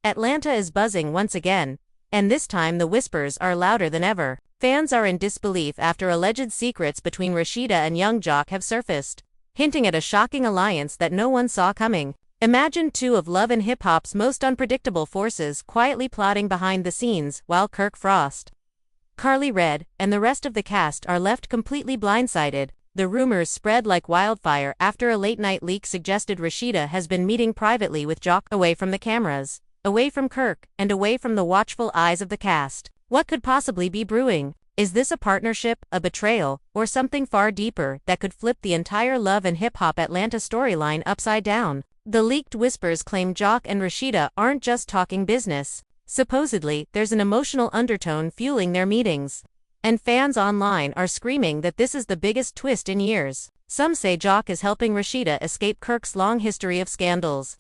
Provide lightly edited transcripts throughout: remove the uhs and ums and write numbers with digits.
Atlanta is buzzing once again, and this time the whispers are louder than ever. Fans are in disbelief after alleged secrets between Rasheeda and young Jock have surfaced, hinting at a shocking alliance that no one saw coming. Imagine two of love and hip-hop's most unpredictable forces quietly plotting behind the scenes while Kirk Frost, Carly Red, and the rest of the cast are left completely blindsided. The rumors spread like wildfire after a late-night leak suggested Rasheeda has been meeting privately with Jock, away from the cameras, away from Kirk, and away from the watchful eyes of the cast. What could possibly be brewing? Is this a partnership, a betrayal, or something far deeper that could flip the entire love and hip-hop Atlanta storyline upside down? The leaked whispers claim Jock and Rasheeda aren't just talking business. Supposedly, there's an emotional undertone fueling their meetings, and fans online are screaming that this is the biggest twist in years. Some say Jock is helping Rasheeda escape Kirk's long history of scandals,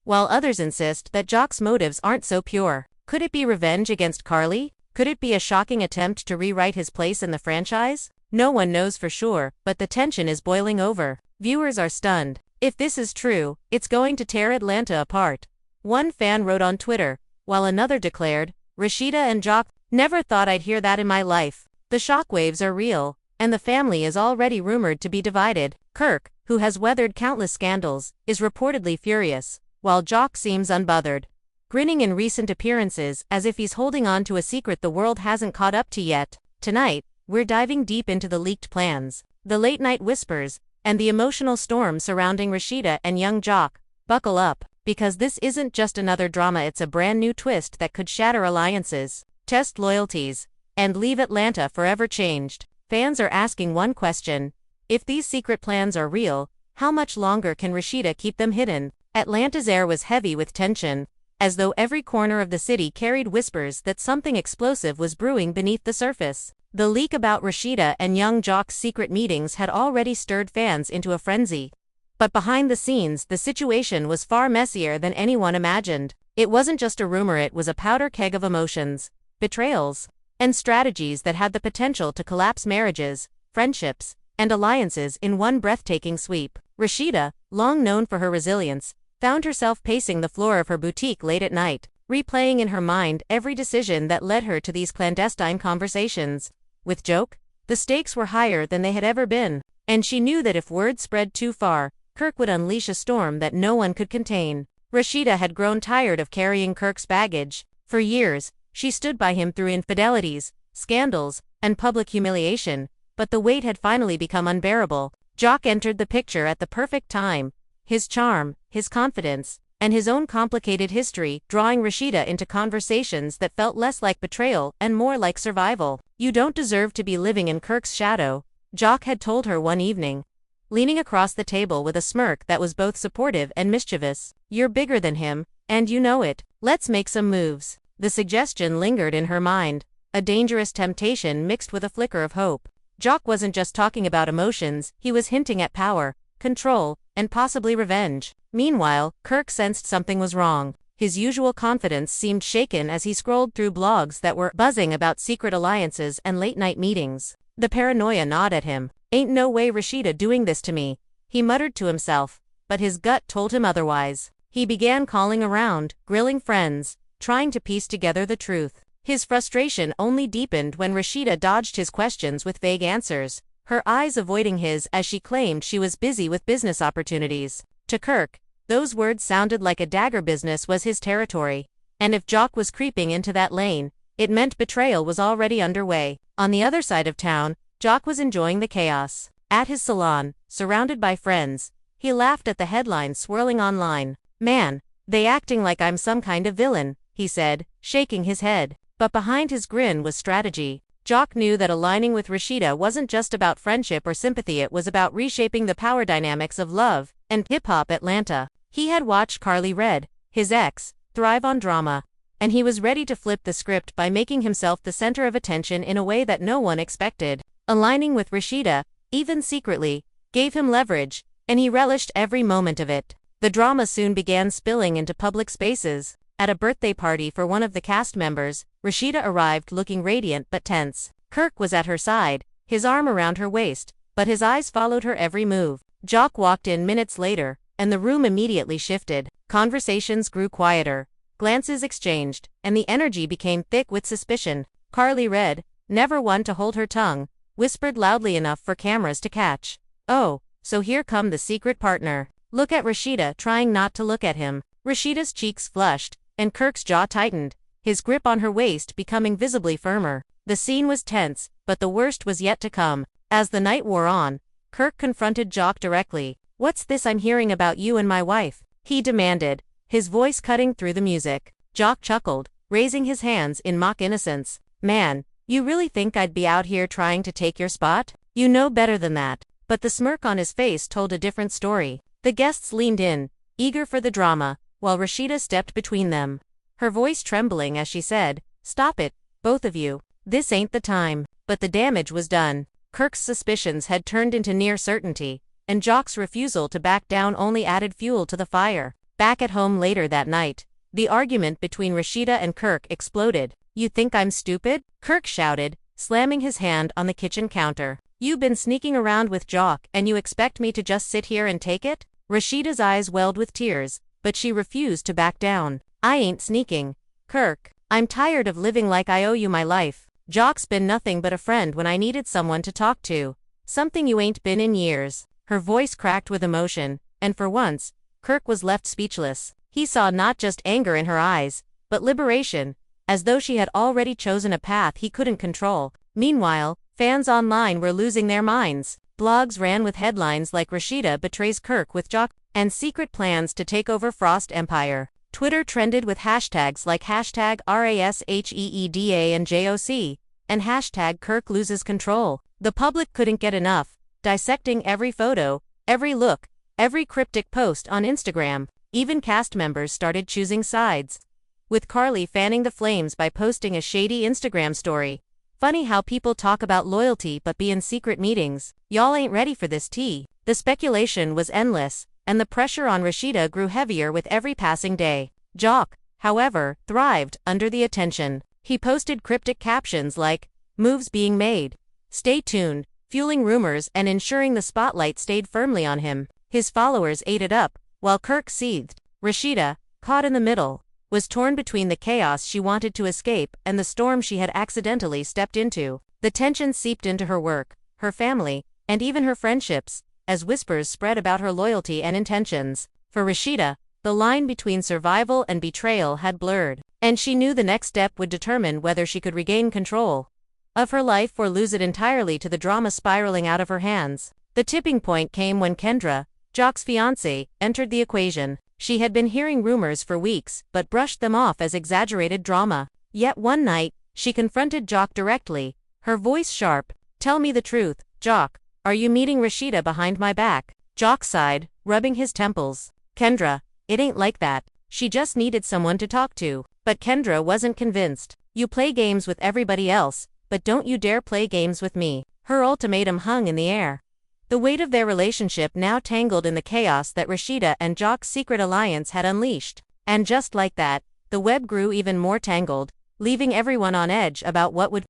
while others insist that Jock's motives aren't so pure. Could it be revenge against Carly? Could it be a shocking attempt to rewrite his place in the franchise? No one knows for sure, but the tension is boiling over. Viewers are stunned. If this is true, it's going to tear Atlanta apart. One fan wrote on Twitter, while another declared, "Rasheeda and Jock, never thought I'd hear that in my life." The shockwaves are real, and the family is already rumored to be divided. Kirk, who has weathered countless scandals, is reportedly furious, while Jock seems unbothered, grinning in recent appearances as if he's holding on to a secret the world hasn't caught up to yet. Tonight, we're diving deep into the leaked plans, the late-night whispers, and the emotional storm surrounding Rasheeda and young Jock. Buckle up, because this isn't just another drama, it's a brand new twist that could shatter alliances, test loyalties, and leave Atlanta forever changed. Fans are asking one question: if these secret plans are real, how much longer can Rasheeda keep them hidden? Atlanta's air was heavy with tension, as though every corner of the city carried whispers that something explosive was brewing beneath the surface. The leak about Rasheeda and young Jock's secret meetings had already stirred fans into a frenzy. But behind the scenes, the situation was far messier than anyone imagined. It wasn't just a rumor, it was a powder keg of emotions, betrayals, and strategies that had the potential to collapse marriages, friendships, and alliances in one breathtaking sweep. Rasheeda, long known for her resilience, found herself pacing the floor of her boutique late at night, replaying in her mind every decision that led her to these clandestine conversations. With Jock, the stakes were higher than they had ever been, and she knew that if word spread too far, Kirk would unleash a storm that no one could contain. Rasheeda had grown tired of carrying Kirk's baggage. For years, she stood by him through infidelities, scandals, and public humiliation, but the weight had finally become unbearable. Jock entered the picture at the perfect time, his charm, his confidence, and his own complicated history drawing Rasheeda into conversations that felt less like betrayal and more like survival. "You don't deserve to be living in Kirk's shadow," Jock had told her one evening, leaning across the table with a smirk that was both supportive and mischievous. "You're bigger than him, and you know it. Let's make some moves." The suggestion lingered in her mind, a dangerous temptation mixed with a flicker of hope. Jock wasn't just talking about emotions, he was hinting at power, control, and possibly revenge. Meanwhile, Kirk sensed something was wrong. His usual confidence seemed shaken as he scrolled through blogs that were buzzing about secret alliances and late-night meetings. The paranoia gnawed at him. "Ain't no way Rasheeda doing this to me," he muttered to himself, but his gut told him otherwise. He began calling around, grilling friends, trying to piece together the truth. His frustration only deepened when Rasheeda dodged his questions with vague answers, her eyes avoiding his as she claimed she was busy with business opportunities. To Kirk, those words sounded like a dagger. Business was his territory, and if Jock was creeping into that lane, it meant betrayal was already underway. On the other side of town, Jock was enjoying the chaos. At his salon, surrounded by friends, he laughed at the headlines swirling online. "Man, they acting like I'm some kind of villain," he said, shaking his head. But behind his grin was strategy. Jock knew that aligning with Rasheeda wasn't just about friendship or sympathy, it was about reshaping the power dynamics of love and hip-hop Atlanta. He had watched Carly Red, his ex, thrive on drama, and he was ready to flip the script by making himself the center of attention in a way that no one expected. Aligning with Rasheeda, even secretly, gave him leverage, and he relished every moment of it. The drama soon began spilling into public spaces. At a birthday party for one of the cast members, Rasheeda arrived looking radiant but tense. Kirk was at her side, his arm around her waist, but his eyes followed her every move. Jock walked in minutes later, and the room immediately shifted. Conversations grew quieter. Glances exchanged, and the energy became thick with suspicion. Carly read, never one to hold her tongue, whispered loudly enough for cameras to catch. Oh, so here come the secret partner. Look at Rasheeda trying not to look at him. Rasheeda's cheeks flushed, and Kirk's jaw tightened, his grip on her waist becoming visibly firmer. The scene was tense, but the worst was yet to come. As the night wore on, Kirk confronted Jock directly. What's this I'm hearing about you and my wife? He demanded, his voice cutting through the music. Jock chuckled, raising his hands in mock innocence. Man, you really think I'd be out here trying to take your spot? You know better than that. But the smirk on his face told a different story. The guests leaned in, eager for the drama, while Rasheeda stepped between them. Her voice trembling as she said, "Stop it, both of you. This ain't the time." But the damage was done. Kirk's suspicions had turned into near certainty, and Jock's refusal to back down only added fuel to the fire. Back at home later that night, the argument between Rasheeda and Kirk exploded. "You think I'm stupid?" Kirk shouted, slamming his hand on the kitchen counter. "You've been sneaking around with Jock and you expect me to just sit here and take it?" Rasheeda's eyes welled with tears, but she refused to back down. "I ain't sneaking. Kirk, I'm tired of living like I owe you my life. Jock's been nothing but a friend when I needed someone to talk to. Something you ain't been in years." Her voice cracked with emotion, and for once, Kirk was left speechless. He saw not just anger in her eyes, but liberation, as though she had already chosen a path he couldn't control. Meanwhile, fans online were losing their minds. Blogs ran with headlines like "Rasheeda betrays Kirk with Jock" and "Secret plans to take over Frost Empire." Twitter trended with hashtags like hashtag RASHEEDA and JOC, and hashtag Kirk loses control. The public couldn't get enough, dissecting every photo, every look, every cryptic post on Instagram. Even cast members started choosing sides, with Carly fanning the flames by posting a shady Instagram story. "Funny how people talk about loyalty but be in secret meetings. Y'all ain't ready for this tea." The speculation was endless, and the pressure on Rasheeda grew heavier with every passing day. Jock, however, thrived under the attention. He posted cryptic captions like, "Moves being made. Stay tuned," fueling rumors and ensuring the spotlight stayed firmly on him. His followers ate it up, while Kirk seethed. Rasheeda, caught in the middle, was torn between the chaos she wanted to escape and the storm she had accidentally stepped into. The tension seeped into her work, her family, and even her friendships, as whispers spread about her loyalty and intentions. For Rasheeda, the line between survival and betrayal had blurred, and she knew the next step would determine whether she could regain control of her life or lose it entirely to the drama spiraling out of her hands. The tipping point came when Kendra, Jock's fiancée, entered the equation. She had been hearing rumors for weeks, but brushed them off as exaggerated drama. Yet one night, she confronted Jock directly, her voice sharp. "Tell me the truth, Jock. Are you meeting Rasheeda behind my back?" Jock sighed, rubbing his temples. "Kendra, it ain't like that. She just needed someone to talk to." But Kendra wasn't convinced. "You play games with everybody else, but don't you dare play games with me." Her ultimatum hung in the air. The weight of their relationship now tangled in the chaos that Rasheeda and Jock's secret alliance had unleashed. And just like that, the web grew even more tangled, leaving everyone on edge about what would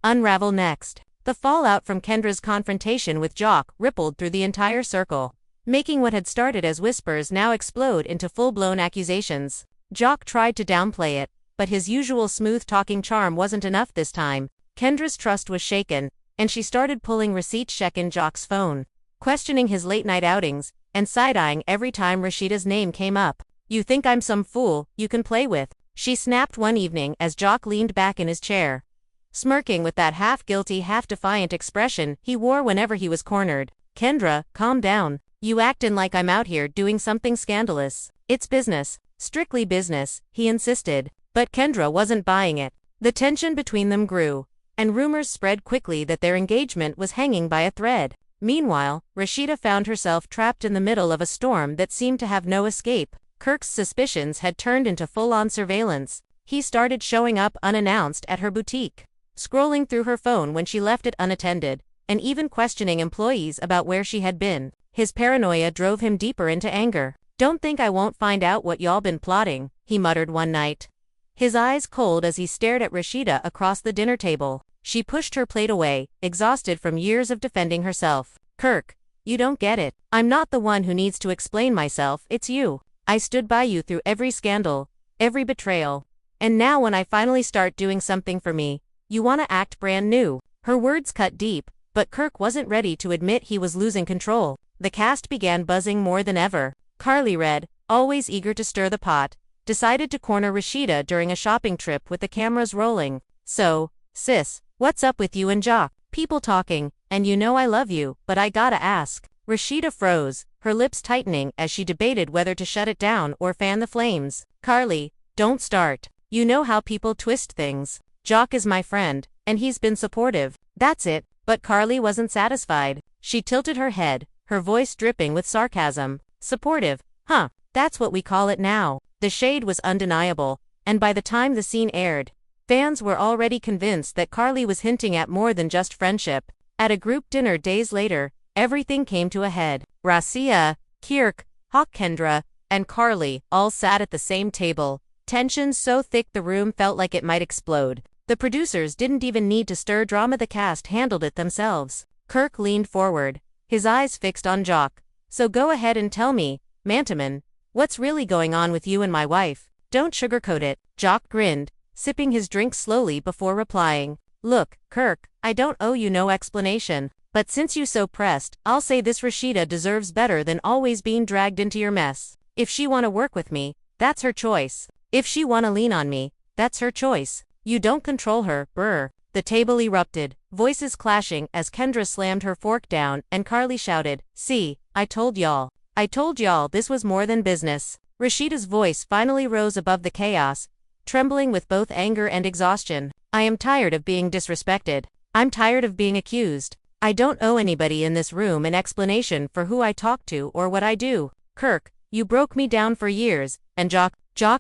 unravel next. The fallout from Kendra's confrontation with Jock rippled through the entire circle, making what had started as whispers now explode into full-blown accusations. Jock tried to downplay it, but his usual smooth-talking charm wasn't enough this time. Kendra's trust was shaken, and she started pulling receipts checking Jock's phone, questioning his late-night outings, and side-eyeing every time Rasheeda's name came up. "You think I'm some fool you can play with?" she snapped one evening as Jock leaned back in his chair, smirking with that half-guilty, half-defiant expression he wore whenever he was cornered. "Kendra, calm down. You actin' like I'm out here doing something scandalous. It's business, strictly business," he insisted. But Kendra wasn't buying it. The tension between them grew, and rumors spread quickly that their engagement was hanging by a thread. Meanwhile, Rasheeda found herself trapped in the middle of a storm that seemed to have no escape. Kirk's suspicions had turned into full-on surveillance. He started showing up unannounced at her boutique, scrolling through her phone when she left it unattended, and even questioning employees about where she had been. His paranoia drove him deeper into anger. "Don't think I won't find out what y'all been plotting," he muttered one night, his eyes cold as he stared at Rasheeda across the dinner table. She pushed her plate away, exhausted from years of defending herself. "Kirk, you don't get it. I'm not the one who needs to explain myself, it's you. I stood by you through every scandal, every betrayal. And now when I finally start doing something for me, you wanna act brand new. Her words cut deep, but Kirk wasn't ready to admit he was losing control. The cast began buzzing more than ever. Carly Red, always eager to stir the pot, decided to corner Rasheeda during a shopping trip with the cameras rolling. So, sis, what's up with you and Jock? People talking, and you know I love you, but I gotta ask. Rasheeda froze, her lips tightening as she debated whether to shut it down or fan the flames. Carly, don't start. You know how people twist things. Jock is my friend, and he's been supportive. That's it. But Carly wasn't satisfied. She tilted her head, her voice dripping with sarcasm. Supportive? Huh, that's what we call it now. The shade was undeniable, and by the time the scene aired, fans were already convinced that Carly was hinting at more than just friendship. At a group dinner days later, everything came to a head. Rasheeda, Kirk, Kendra, and Carly all sat at the same table, tension so thick the room felt like it might explode. The producers didn't even need to stir drama, the cast handled it themselves. Kirk leaned forward, his eyes fixed on Jock. So go ahead and tell me, Mantaman, what's really going on with you and my wife? Don't sugarcoat it. Jock grinned, sipping his drink slowly before replying. Look, Kirk, I don't owe you no explanation. But since you so pressed, I'll say this: Rasheeda deserves better than always being dragged into your mess. If she wanna work with me, that's her choice. If she wanna lean on me, that's her choice. You don't control her, brr. The table erupted, voices clashing as Kendra slammed her fork down and Carly shouted, "See, I told y'all. I told y'all this was more than business." Rasheeda's voice finally rose above the chaos, trembling with both anger and exhaustion. I am tired of being disrespected. I'm tired of being accused. I don't owe anybody in this room an explanation for who I talk to or what I do. Kirk, you broke me down for years, and Jock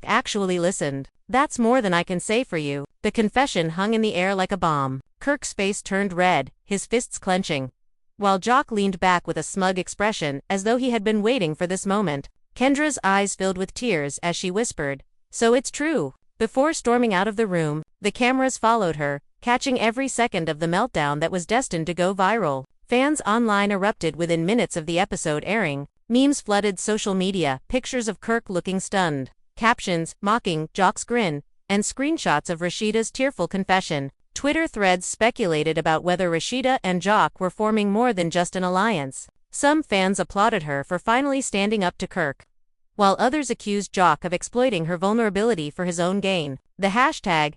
actually listened. That's more than I can say for you. The confession hung in the air like a bomb. Kirk's face turned red, his fists clenching, while Jock leaned back with a smug expression as though he had been waiting for this moment. Kendra's eyes filled with tears as she whispered, "So it's true." Before storming out of the room, the cameras followed her, catching every second of the meltdown that was destined to go viral. Fans online erupted within minutes of the episode airing. Memes flooded social media, pictures of Kirk looking stunned, captions mocking Jock's grin, and screenshots of Rasheeda's tearful confession. Twitter threads speculated about whether Rasheeda and Jock were forming more than just an alliance. Some fans applauded her for finally standing up to Kirk, while others accused Jock of exploiting her vulnerability for his own gain. The hashtag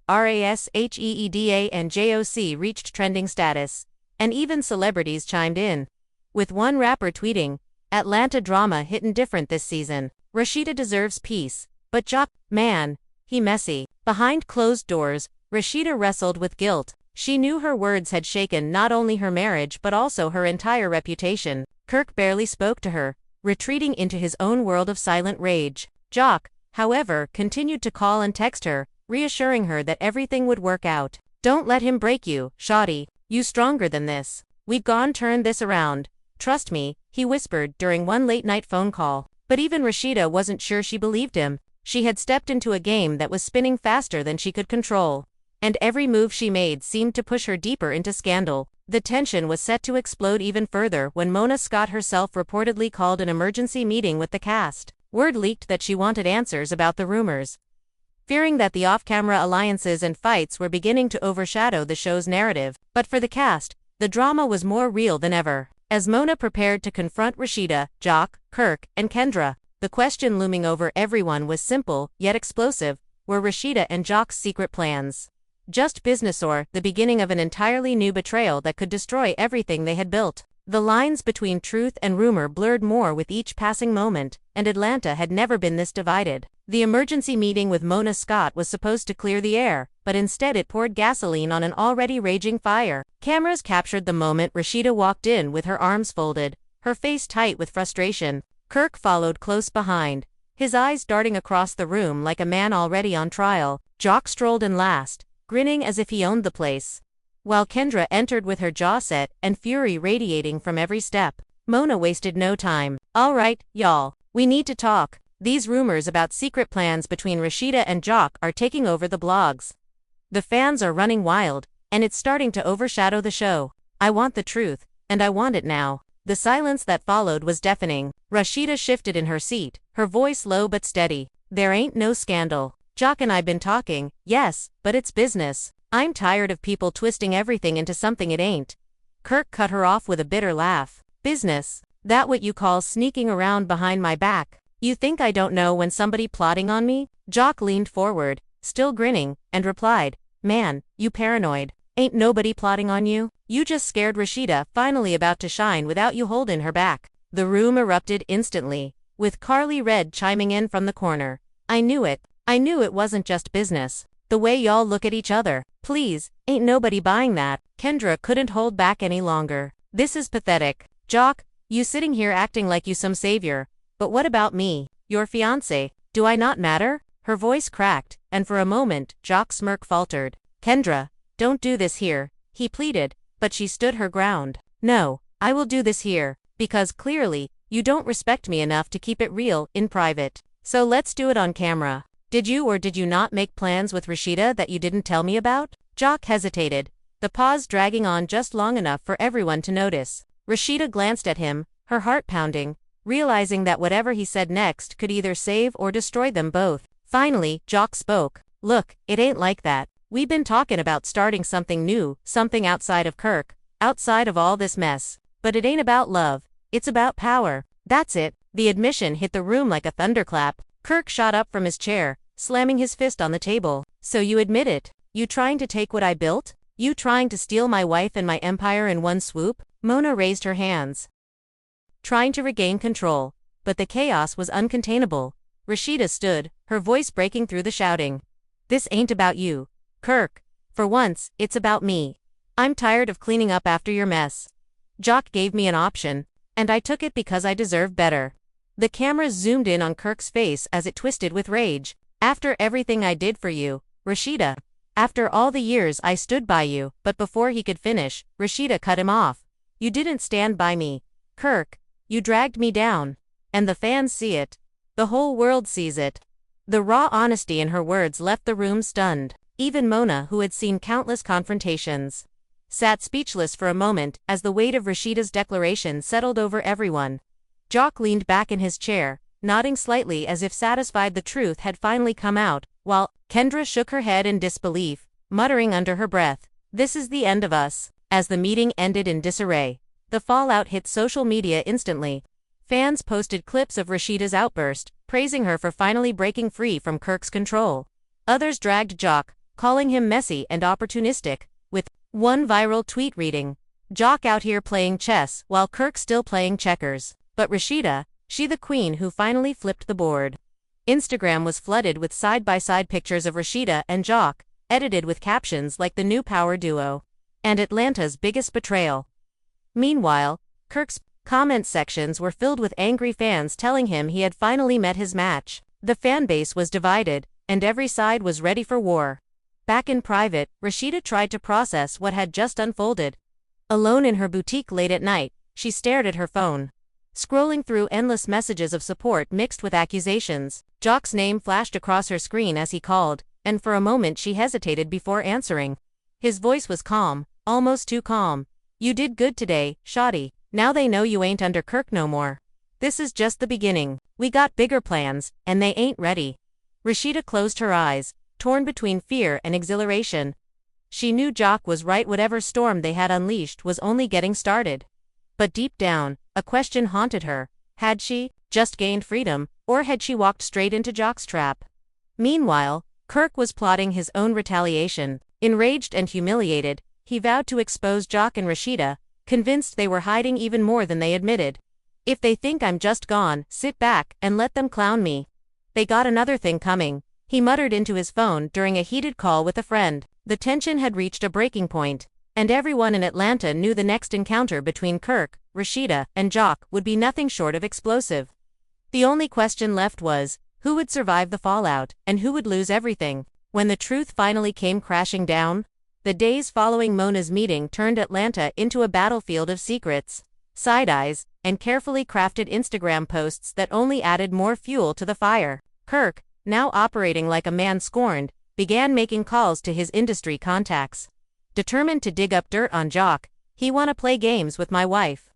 #RASHEEDA and JOC reached trending status, and even celebrities chimed in, with one rapper tweeting, "Atlanta drama hittin' different this season. Rasheeda deserves peace, but Jock, man, he messy." Behind closed doors, Rasheeda wrestled with guilt. She knew her words had shaken not only her marriage but also her entire reputation. Kirk barely spoke to her, retreating into his own world of silent rage. Jock, however, continued to call and text her, reassuring her that everything would work out. "Don't let him break you, shawty. You stronger than this. We've gone turn this around. Trust me," he whispered during one late-night phone call. But even Rasheeda wasn't sure she believed him. She had stepped into a game that was spinning faster than she could control, and every move she made seemed to push her deeper into scandal. The tension was set to explode even further when Mona Scott herself reportedly called an emergency meeting with the cast. Word leaked that she wanted answers about the rumors, fearing that the off-camera alliances and fights were beginning to overshadow the show's narrative. But for the cast, the drama was more real than ever. As Mona prepared to confront Rasheeda, Jock, Kirk, and Kendra, the question looming over everyone was simple, yet explosive: were Rasheeda and Jock's secret plans just business or the beginning of an entirely new betrayal that could destroy everything they had built? The lines between truth and rumor blurred more with each passing moment, and Atlanta had never been this divided. The emergency meeting with Mona Scott was supposed to clear the air, but instead it poured gasoline on an already raging fire. Cameras captured the moment Rasheeda walked in with her arms folded, her face tight with frustration. Kirk followed close behind, his eyes darting across the room like a man already on trial. Jock strolled in last, grinning as if he owned the place, while Kendra entered with her jaw set and fury radiating from every step. Mona wasted no time. "All right, y'all, we need to talk. These rumors about secret plans between Rasheeda and Jock are taking over the blogs. The fans are running wild, and it's starting to overshadow the show. I want the truth, and I want it now." The silence that followed was deafening. Rasheeda shifted in her seat, her voice low but steady. There ain't no scandal. Jock and I been talking, yes, but it's business. I'm tired of people twisting everything into something it ain't. Kirk cut her off with a bitter laugh. Business? That what you call sneaking around behind my back? You think I don't know when somebody plotting on me? Jock leaned forward, still grinning, and replied, Man, you paranoid. Ain't nobody plotting on you? You just scared Rasheeda finally about to shine without you holding her back. The room erupted instantly, with Carly Red chiming in from the corner. I knew it. I knew it wasn't just business. The way y'all look at each other. Please, ain't nobody buying that. Kendra couldn't hold back any longer. This is pathetic. Jock, you sitting here acting like you some savior. But what about me? Your fiancé? Do I not matter? Her voice cracked, and for a moment, Jock's smirk faltered. Kendra, don't do this here, he pleaded, but she stood her ground. No, I will do this here, because clearly, you don't respect me enough to keep it real, in private. So let's do it on camera. Did you or did you not make plans with Rasheeda that you didn't tell me about? Jock hesitated, the pause dragging on just long enough for everyone to notice. Rasheeda glanced at him, her heart pounding, realizing that whatever he said next could either save or destroy them both. Finally, Jock spoke. Look, it ain't like that. We've been talking about starting something new, something outside of Kirk, outside of all this mess. But it ain't about love, it's about power. That's it. The admission hit the room like a thunderclap. Kirk shot up from his chair, slamming his fist on the table. So you admit it? You trying to take what I built? You trying to steal my wife and my empire in one swoop? Mona raised her hands, trying to regain control, but the chaos was uncontainable. Rasheeda stood, her voice breaking through the shouting. This ain't about you, Kirk. For once, it's about me. I'm tired of cleaning up after your mess. Jock gave me an option, and I took it because I deserve better. The cameras zoomed in on Kirk's face as it twisted with rage. After everything I did for you, Rasheeda. After all the years I stood by you. But before he could finish, Rasheeda cut him off. You didn't stand by me, Kirk. You dragged me down. And the fans see it. The whole world sees it. The raw honesty in her words left the room stunned. Even Mona, who had seen countless confrontations, sat speechless for a moment as the weight of Rasheeda's declaration settled over everyone. Jock leaned back in his chair, nodding slightly as if satisfied the truth had finally come out, while Kendra shook her head in disbelief, muttering under her breath, This is the end of us. As the meeting ended in disarray, the fallout hit social media instantly. Fans posted clips of Rasheeda's outburst, praising her for finally breaking free from Kirk's control. Others dragged Jock, calling him messy and opportunistic, with one viral tweet reading, Jock out here playing chess while Kirk still playing checkers. But Rasheeda, she the queen who finally flipped the board. Instagram was flooded with side-by-side pictures of Rasheeda and Jock, edited with captions like the new power duo and Atlanta's biggest betrayal. Meanwhile, Kirk's comment sections were filled with angry fans telling him he had finally met his match. The fanbase was divided, and every side was ready for war. Back in private, Rasheeda tried to process what had just unfolded. Alone in her boutique late at night, she stared at her phone, scrolling through endless messages of support mixed with accusations. Jock's name flashed across her screen as he called, and for a moment she hesitated before answering. His voice was calm, almost too calm. You did good today, shawty. Now they know you ain't under Kirk no more. This is just the beginning. We got bigger plans, and they ain't ready. Rasheeda closed her eyes, torn between fear and exhilaration. She knew Jock was right, whatever storm they had unleashed was only getting started. But deep down, a question haunted her. Had she just gained freedom, or had she walked straight into Jock's trap? Meanwhile, Kirk was plotting his own retaliation. Enraged and humiliated, he vowed to expose Jock and Rasheeda, convinced they were hiding even more than they admitted. If they think I'm just gone, sit back and let them clown me. They got another thing coming, he muttered into his phone during a heated call with a friend. The tension had reached a breaking point, and everyone in Atlanta knew the next encounter between Kirk, Rasheeda, and Jock would be nothing short of explosive. The only question left was, who would survive the fallout, and who would lose everything? When the truth finally came crashing down, the days following Mona's meeting turned Atlanta into a battlefield of secrets, side-eyes, and carefully crafted Instagram posts that only added more fuel to the fire. Kirk, now operating like a man scorned, began making calls to his industry contacts. Determined to dig up dirt on Jock, he wanna play games with my wife.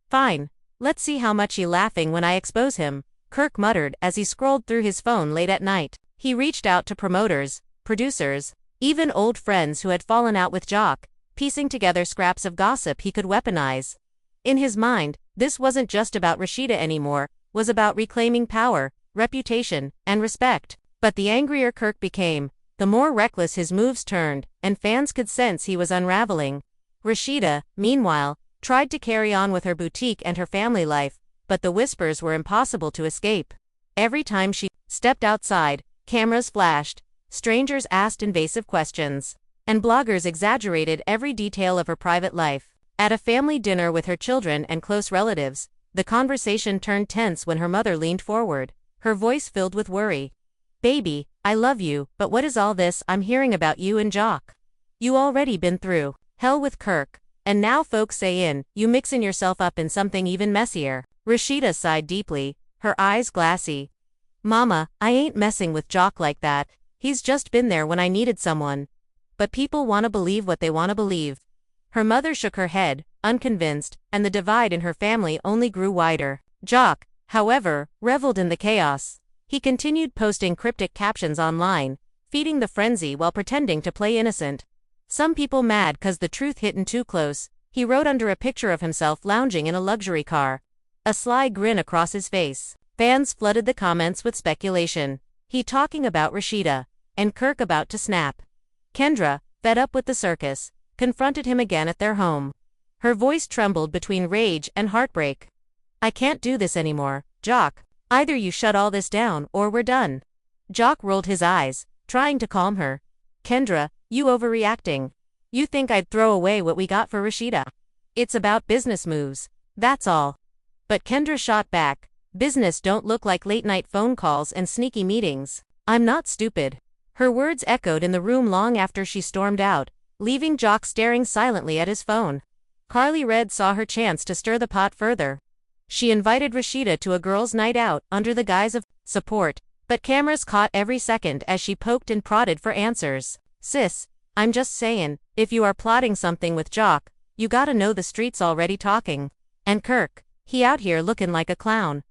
Fine, let's see how much he laughing when I expose him. Kirk muttered as he scrolled through his phone late at night. He reached out to promoters, producers, even old friends who had fallen out with Jock, piecing together scraps of gossip he could weaponize. In his mind, this wasn't just about Rasheeda anymore, was about reclaiming power, reputation, and respect. But the angrier Kirk became, the more reckless his moves turned, and fans could sense he was unraveling. Rasheeda, meanwhile, tried to carry on with her boutique and her family life, but the whispers were impossible to escape. Every time she stepped outside, cameras flashed, strangers asked invasive questions, and bloggers exaggerated every detail of her private life. At a family dinner with her children and close relatives, the conversation turned tense when her mother leaned forward, her voice filled with worry. "Baby, I love you, but what is all this I'm hearing about you and Jock? You already been through hell with Kirk, and now folks say you mixing yourself up in something even messier." Rasheeda sighed deeply, her eyes glassy. "Mama, I ain't messing with Jock like that, he's just been there when I needed someone. But people wanna believe what they wanna believe." Her mother shook her head, unconvinced, and the divide in her family only grew wider. Jock, however, reveled in the chaos. He continued posting cryptic captions online, feeding the frenzy while pretending to play innocent. Some people mad 'cause the truth hittin' too close, he wrote under a picture of himself lounging in a luxury car, a sly grin across his face. Fans flooded the comments with speculation. He talking about Rasheeda, and Kirk about to snap. Kendra, fed up with the circus, confronted him again at their home. Her voice trembled between rage and heartbreak. "I can't do this anymore, Jock. Either you shut all this down or we're done." Jock rolled his eyes, trying to calm her. "Kendra, you overreacting. You think I'd throw away what we got for Rasheeda? It's about business moves, that's all." But Kendra shot back, "Business don't look like late-night phone calls and sneaky meetings. I'm not stupid." Her words echoed in the room long after she stormed out, leaving Jock staring silently at his phone. Carly Red saw her chance to stir the pot further. She invited Rasheeda to a girls' night out under the guise of support, but cameras caught every second as she poked and prodded for answers. "Sis, I'm just sayin', if you are plotting something with Jock, you gotta know the street's already talking. And Kirk, he out here looking like a clown.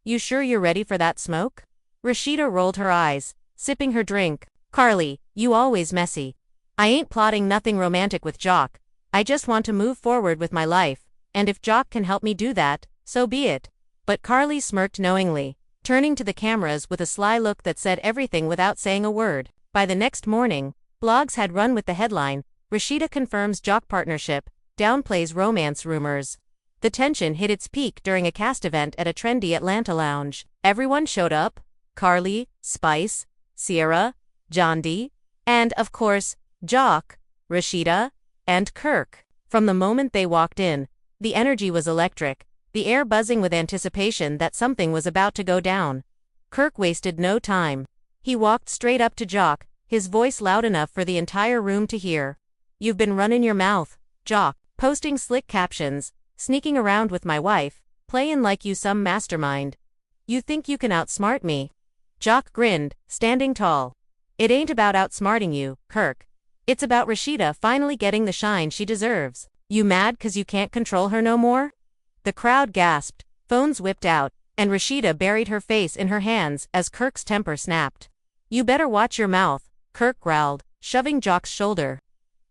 You sure you're ready for that smoke?" Rasheeda rolled her eyes, sipping her drink. "Carly, you always messy. I ain't plotting nothing romantic with Jock. I just want to move forward with my life, and if Jock can help me do that, so be it." But Carly smirked knowingly, turning to the cameras with a sly look that said everything without saying a word. By the next morning, blogs had run with the headline, "Rasheeda confirms Jock partnership, downplays romance rumors." The tension hit its peak during a cast event at a trendy Atlanta lounge. Everyone showed up: Carly, Spice, Sierra, John D., and, of course, Jock, Rasheeda, and Kirk. From the moment they walked in, the energy was electric, the air buzzing with anticipation that something was about to go down. Kirk wasted no time. He walked straight up to Jock, his voice loud enough for the entire room to hear. "You've been running your mouth, Jock, posting slick captions, sneaking around with my wife, playing like you some mastermind. You think you can outsmart me?" Jock grinned, standing tall. "It ain't about outsmarting you, Kirk. It's about Rasheeda finally getting the shine she deserves. You mad 'cause you can't control her no more?" The crowd gasped, phones whipped out, and Rasheeda buried her face in her hands as Kirk's temper snapped. "You better watch your mouth," Kirk growled, shoving Jock's shoulder.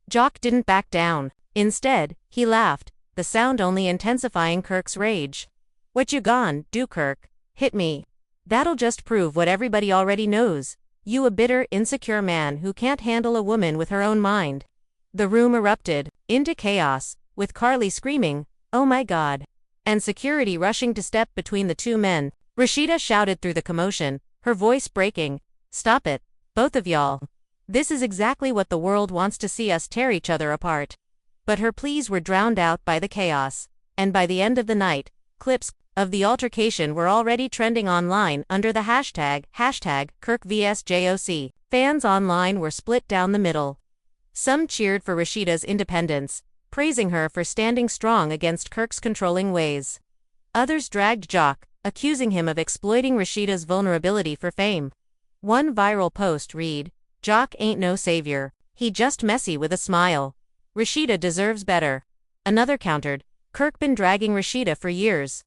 Jock didn't back down. Instead, he laughed, the sound only intensifying Kirk's rage. "What you gon' do, Kirk? Hit me? That'll just prove what everybody already knows. You a bitter, insecure man who can't handle a woman with her own mind." The room erupted into chaos, with Carly screaming, "Oh my God," and security rushing to step between the two men. Rasheeda shouted through the commotion, her voice breaking, "Stop it, both of y'all. This is exactly what the world wants to see us tear each other apart." But her pleas were drowned out by the chaos, and by the end of the night, clips of the altercation were already trending online under the hashtag #KirkVSJOC. Fans online were split down the middle. Some cheered for Rasheeda's independence, praising her for standing strong against Kirk's controlling ways. Others dragged Jock, accusing him of exploiting Rasheeda's vulnerability for fame. One viral post read, "Jock ain't no savior, he just messy with a smile. Rasheeda deserves better." Another countered, "Kirk been dragging Rasheeda for years.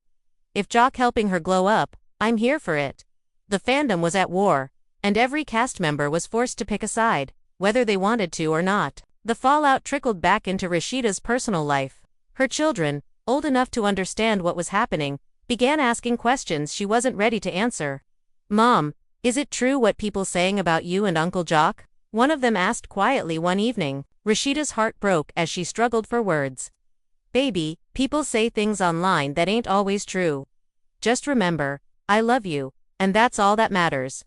If Jock helping her glow up, I'm here for it. The fandom was at war, and every cast member was forced to pick a side, whether they wanted to or not. The fallout trickled back into Rasheeda's personal life. Her children, old enough to understand what was happening, began asking questions she wasn't ready to answer. "Mom, is it true what people saying about you and Uncle Jock?" one of them asked quietly one evening. Rasheeda's heart broke as she struggled for words. "Baby, people say things online that ain't always true. Just remember, I love you, and that's all that matters."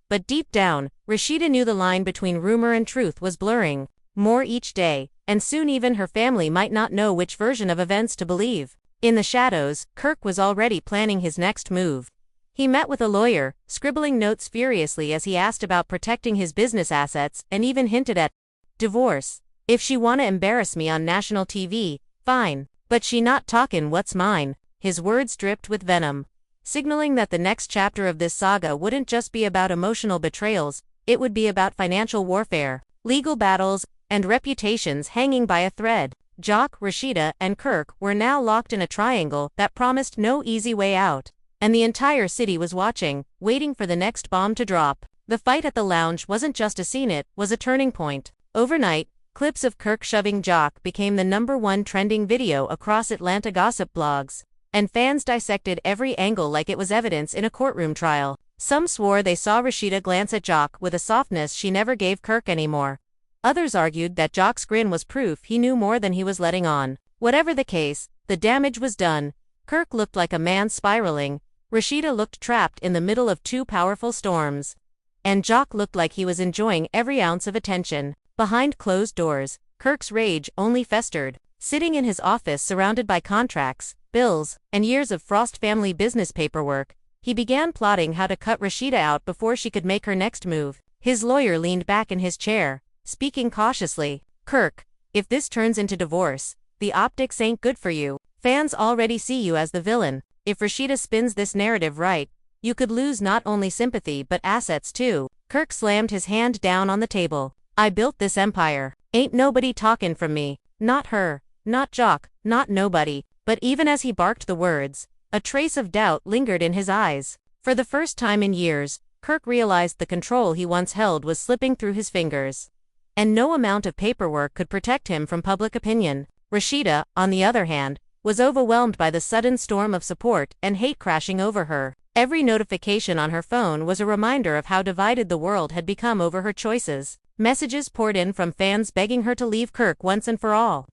But deep down, Rasheeda knew the line between rumor and truth was blurring more each day, and soon even her family might not know which version of events to believe. In the shadows, Kirk was already planning his next move. He met with a lawyer, scribbling notes furiously as he asked about protecting his business assets and even hinted at divorce. "If she wanna embarrass me on national TV, fine, but she not talkin' what's mine." His words dripped with venom, signaling that the next chapter of this saga wouldn't just be about emotional betrayals, it would be about financial warfare, legal battles, and reputations hanging by a thread. Jock, Rasheeda, and Kirk were now locked in a triangle that promised no easy way out, and the entire city was watching, waiting for the next bomb to drop. The fight at the lounge wasn't just a scene, it was a turning point. Overnight, clips of Kirk shoving Jock became the #1 trending video across Atlanta gossip blogs, and fans dissected every angle like it was evidence in a courtroom trial. Some swore they saw Rasheeda glance at Jock with a softness she never gave Kirk anymore. Others argued that Jock's grin was proof he knew more than he was letting on. Whatever the case, the damage was done. Kirk looked like a man spiraling, Rasheeda looked trapped in the middle of two powerful storms, and Jock looked like he was enjoying every ounce of attention. Behind closed doors, Kirk's rage only festered. Sitting in his office surrounded by contracts, bills, and years of Frost family business paperwork, he began plotting how to cut Rasheeda out before she could make her next move. His lawyer leaned back in his chair, speaking cautiously. "Kirk, if this turns into divorce, the optics ain't good for you. Fans already see you as the villain. If Rasheeda spins this narrative right, you could lose not only sympathy but assets too." Kirk slammed his hand down on the table. "I built this empire. Ain't nobody talkin' from me. Not her, not Jock, not nobody." But even as he barked the words, a trace of doubt lingered in his eyes. For the first time in years, Kirk realized the control he once held was slipping through his fingers, and no amount of paperwork could protect him from public opinion. Rasheeda, on the other hand, was overwhelmed by the sudden storm of support and hate crashing over her. Every notification on her phone was a reminder of how divided the world had become over her choices. Messages poured in from fans begging her to leave Kirk once and for all,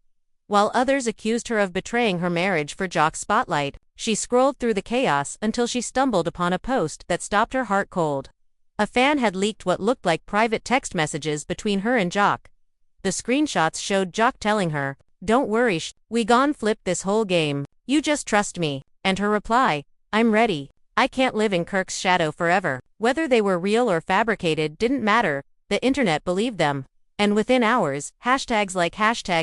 while others accused her of betraying her marriage for Jock's spotlight. She scrolled through the chaos until she stumbled upon a post that stopped her heart cold. A fan had leaked what looked like private text messages between her and Jock. The screenshots showed Jock telling her, "Don't worry, we gon' flip this whole game. You just trust me." And her reply, "I'm ready. I can't live in Kirk's shadow forever." Whether they were real or fabricated didn't matter, the internet believed them. And within hours, hashtags like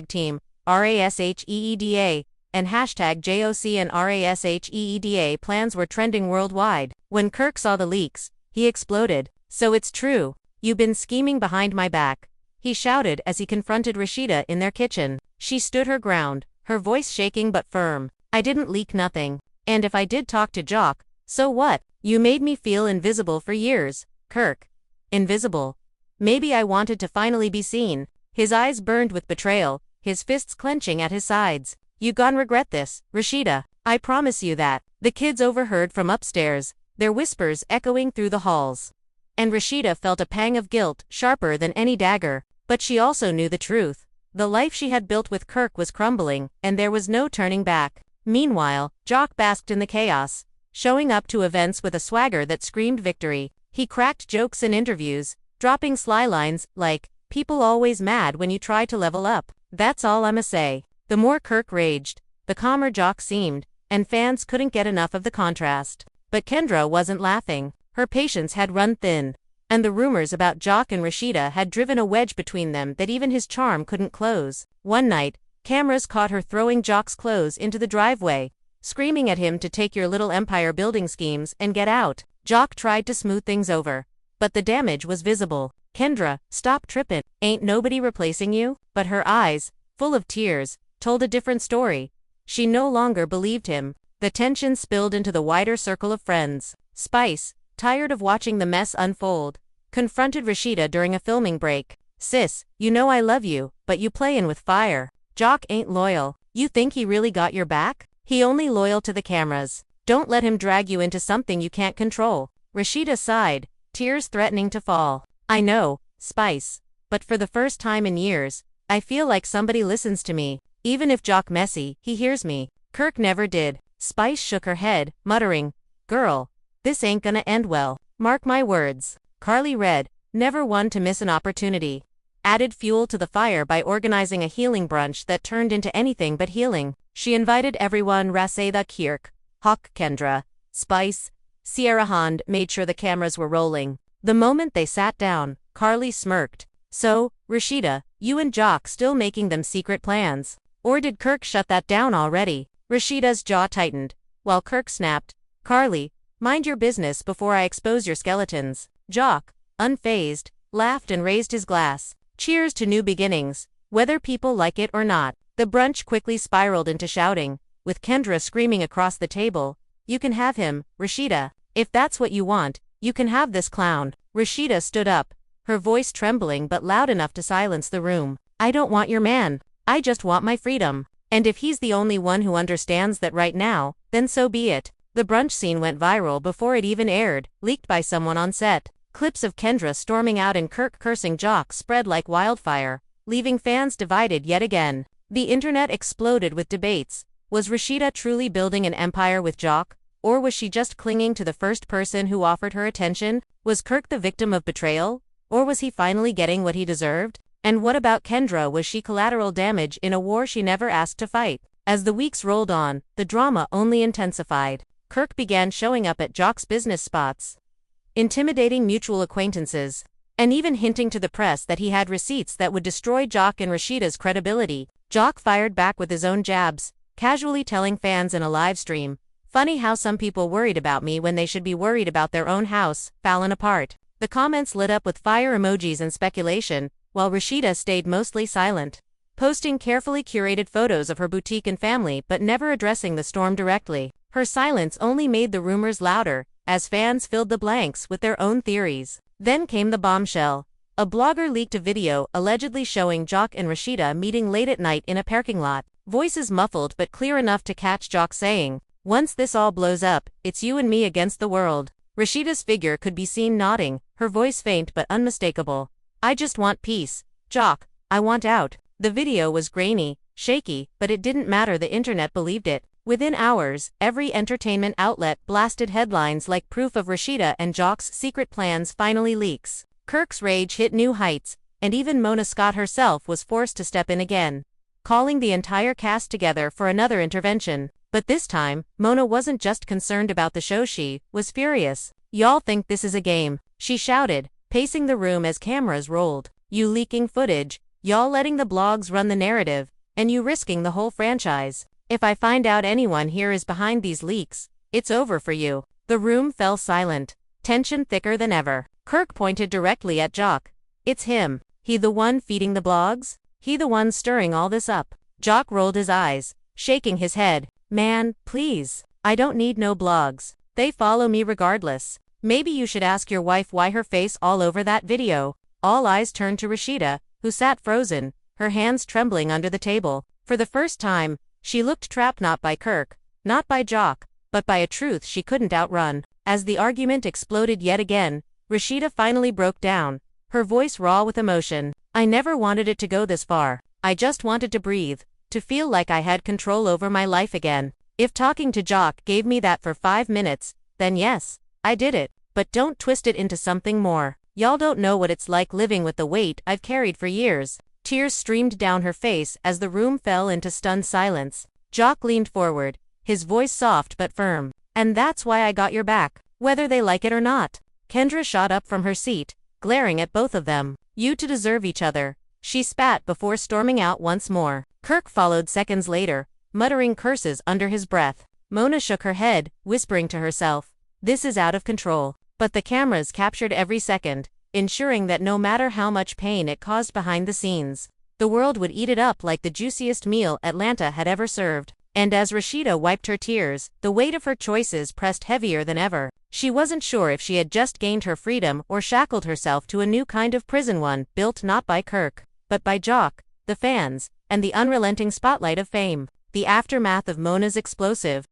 #team, RASHEEDA, and #JOC and RASHEEDA plans were trending worldwide. When Kirk saw the leaks, he exploded. "So it's true. You been scheming behind my back," he shouted as he confronted Rasheeda in their kitchen. She stood her ground, her voice shaking but firm. "I didn't leak nothing. And if I did talk to Jock, so what? You made me feel invisible for years, Kirk." Invisible? Maybe I wanted to finally be seen. His eyes burned with betrayal, his fists clenching at his sides. "You gon' regret this, Rasheeda. I promise you that." The kids overheard from upstairs, their whispers echoing through the halls. And Rasheeda felt a pang of guilt, sharper than any dagger. But she also knew the truth. The life she had built with Kirk was crumbling, and there was no turning back. Meanwhile, Jock basked in the chaos, showing up to events with a swagger that screamed victory. He cracked jokes in interviews, dropping sly lines like, "People always mad when you try to level up. That's all I'ma say." The more Kirk raged, the calmer Jock seemed, and fans couldn't get enough of the contrast. But Kendra wasn't laughing. Her patience had run thin, and the rumors about Jock and Rasheeda had driven a wedge between them that even his charm couldn't close. One night, cameras caught her throwing Jock's clothes into the driveway, screaming at him to take your little empire building schemes and get out. Jock tried to smooth things over, but the damage was visible. "Kendra, stop trippin'. Ain't nobody replacing you?" But her eyes, full of tears, told a different story. She no longer believed him. The tension spilled into the wider circle of friends. Spice, tired of watching the mess unfold, confronted Rasheeda during a filming break. Sis, you know I love you, but you playin' with fire. Jock ain't loyal. You think he really got your back? He only loyal to the cameras. Don't let him drag you into something you can't control. Rasheeda sighed, tears threatening to fall. I know, Spice. But for the first time in years, I feel like somebody listens to me. Even if Jock messy, he hears me. Kirk never did. Spice shook her head, muttering, Girl, this ain't gonna end well. Mark my words. Carly read, never one to miss an opportunity. Added fuel to the fire by organizing a healing brunch that turned into anything but healing. She invited everyone. Rasheeda, Kirk, Hawk, Kendra, Spice, Sierra Hand made sure the cameras were rolling. The moment they sat down, Carly smirked. So, Rasheeda, you and Jock still making them secret plans? Or did Kirk shut that down already? Rasheeda's jaw tightened, while Kirk snapped, Carly, mind your business before I expose your skeletons. Jock, unfazed, laughed and raised his glass. Cheers to new beginnings, whether people like it or not. The brunch quickly spiraled into shouting, with Kendra screaming across the table, You can have him, Rasheeda. If that's what you want, you can have this clown. Rasheeda stood up, her voice trembling but loud enough to silence the room. I don't want your man. I just want my freedom. And if he's the only one who understands that right now, then so be it. The brunch scene went viral before it even aired, leaked by someone on set. Clips of Kendra storming out and Kirk cursing Jock spread like wildfire, leaving fans divided yet again. The internet exploded with debates. Was Rasheeda truly building an empire with Jock? Or was she just clinging to the first person who offered her attention? Was Kirk the victim of betrayal? Or was he finally getting what he deserved? And what about Kendra? Was she collateral damage in a war she never asked to fight? As the weeks rolled on, the drama only intensified. Kirk began showing up at Jock's business spots, intimidating mutual acquaintances, and even hinting to the press that he had receipts that would destroy Jock and Rasheeda's credibility. Jock fired back with his own jabs, casually telling fans in a live stream, Funny how some people worried about me when they should be worried about their own house, falling apart. The comments lit up with fire emojis and speculation, while Rasheeda stayed mostly silent, posting carefully curated photos of her boutique and family but never addressing the storm directly. Her silence only made the rumors louder, as fans filled the blanks with their own theories. Then came the bombshell. A blogger leaked a video allegedly showing Jock and Rasheeda meeting late at night in a parking lot. Voices muffled but clear enough to catch Jock saying, Once this all blows up, it's you and me against the world. Rasheeda's figure could be seen nodding, her voice faint but unmistakable. I just want peace. Jock, I want out. The video was grainy, shaky, but it didn't matter, the internet believed it. Within hours, every entertainment outlet blasted headlines like proof of Rasheeda and Jock's secret plans finally leaks. Kirk's rage hit new heights, and even Mona Scott herself was forced to step in again, calling the entire cast together for another intervention. But this time, Mona wasn't just concerned about the show, she was furious. Y'all think this is a game, she shouted, pacing the room as cameras rolled. You leaking footage, y'all letting the blogs run the narrative, and you risking the whole franchise. If I find out anyone here is behind these leaks, it's over for you. The room fell silent, tension thicker than ever. Kirk pointed directly at Jock. It's him. He the one feeding the blogs? He the one stirring all this up? Jock rolled his eyes, shaking his head. Man, please. I don't need no blogs. They follow me regardless. Maybe you should ask your wife why her face all over that video. All eyes turned to Rasheeda, who sat frozen, her hands trembling under the table. For the first time, she looked trapped, not by Kirk, not by Jock, but by a truth she couldn't outrun. As the argument exploded yet again, Rasheeda finally broke down, her voice raw with emotion. I never wanted it to go this far. I just wanted to breathe, to feel like I had control over my life again. If talking to Jock gave me that for 5 minutes, then yes, I did it. But don't twist it into something more. Y'all don't know what it's like living with the weight I've carried for years. Tears streamed down her face as the room fell into stunned silence. Jock leaned forward, his voice soft but firm. And that's why I got your back, whether they like it or not. Kendra shot up from her seat, glaring at both of them. You two deserve each other, she spat before storming out once more. Kirk followed seconds later, muttering curses under his breath. Mona shook her head, whispering to herself, This is out of control. But the cameras captured every second, ensuring that no matter how much pain it caused behind the scenes, the world would eat it up like the juiciest meal Atlanta had ever served. And as Rasheeda wiped her tears, the weight of her choices pressed heavier than ever. She wasn't sure if she had just gained her freedom or shackled herself to a new kind of prison, one built not by Kirk, but by Jock, the fans, and the unrelenting spotlight of fame. The aftermath of Mona's explosive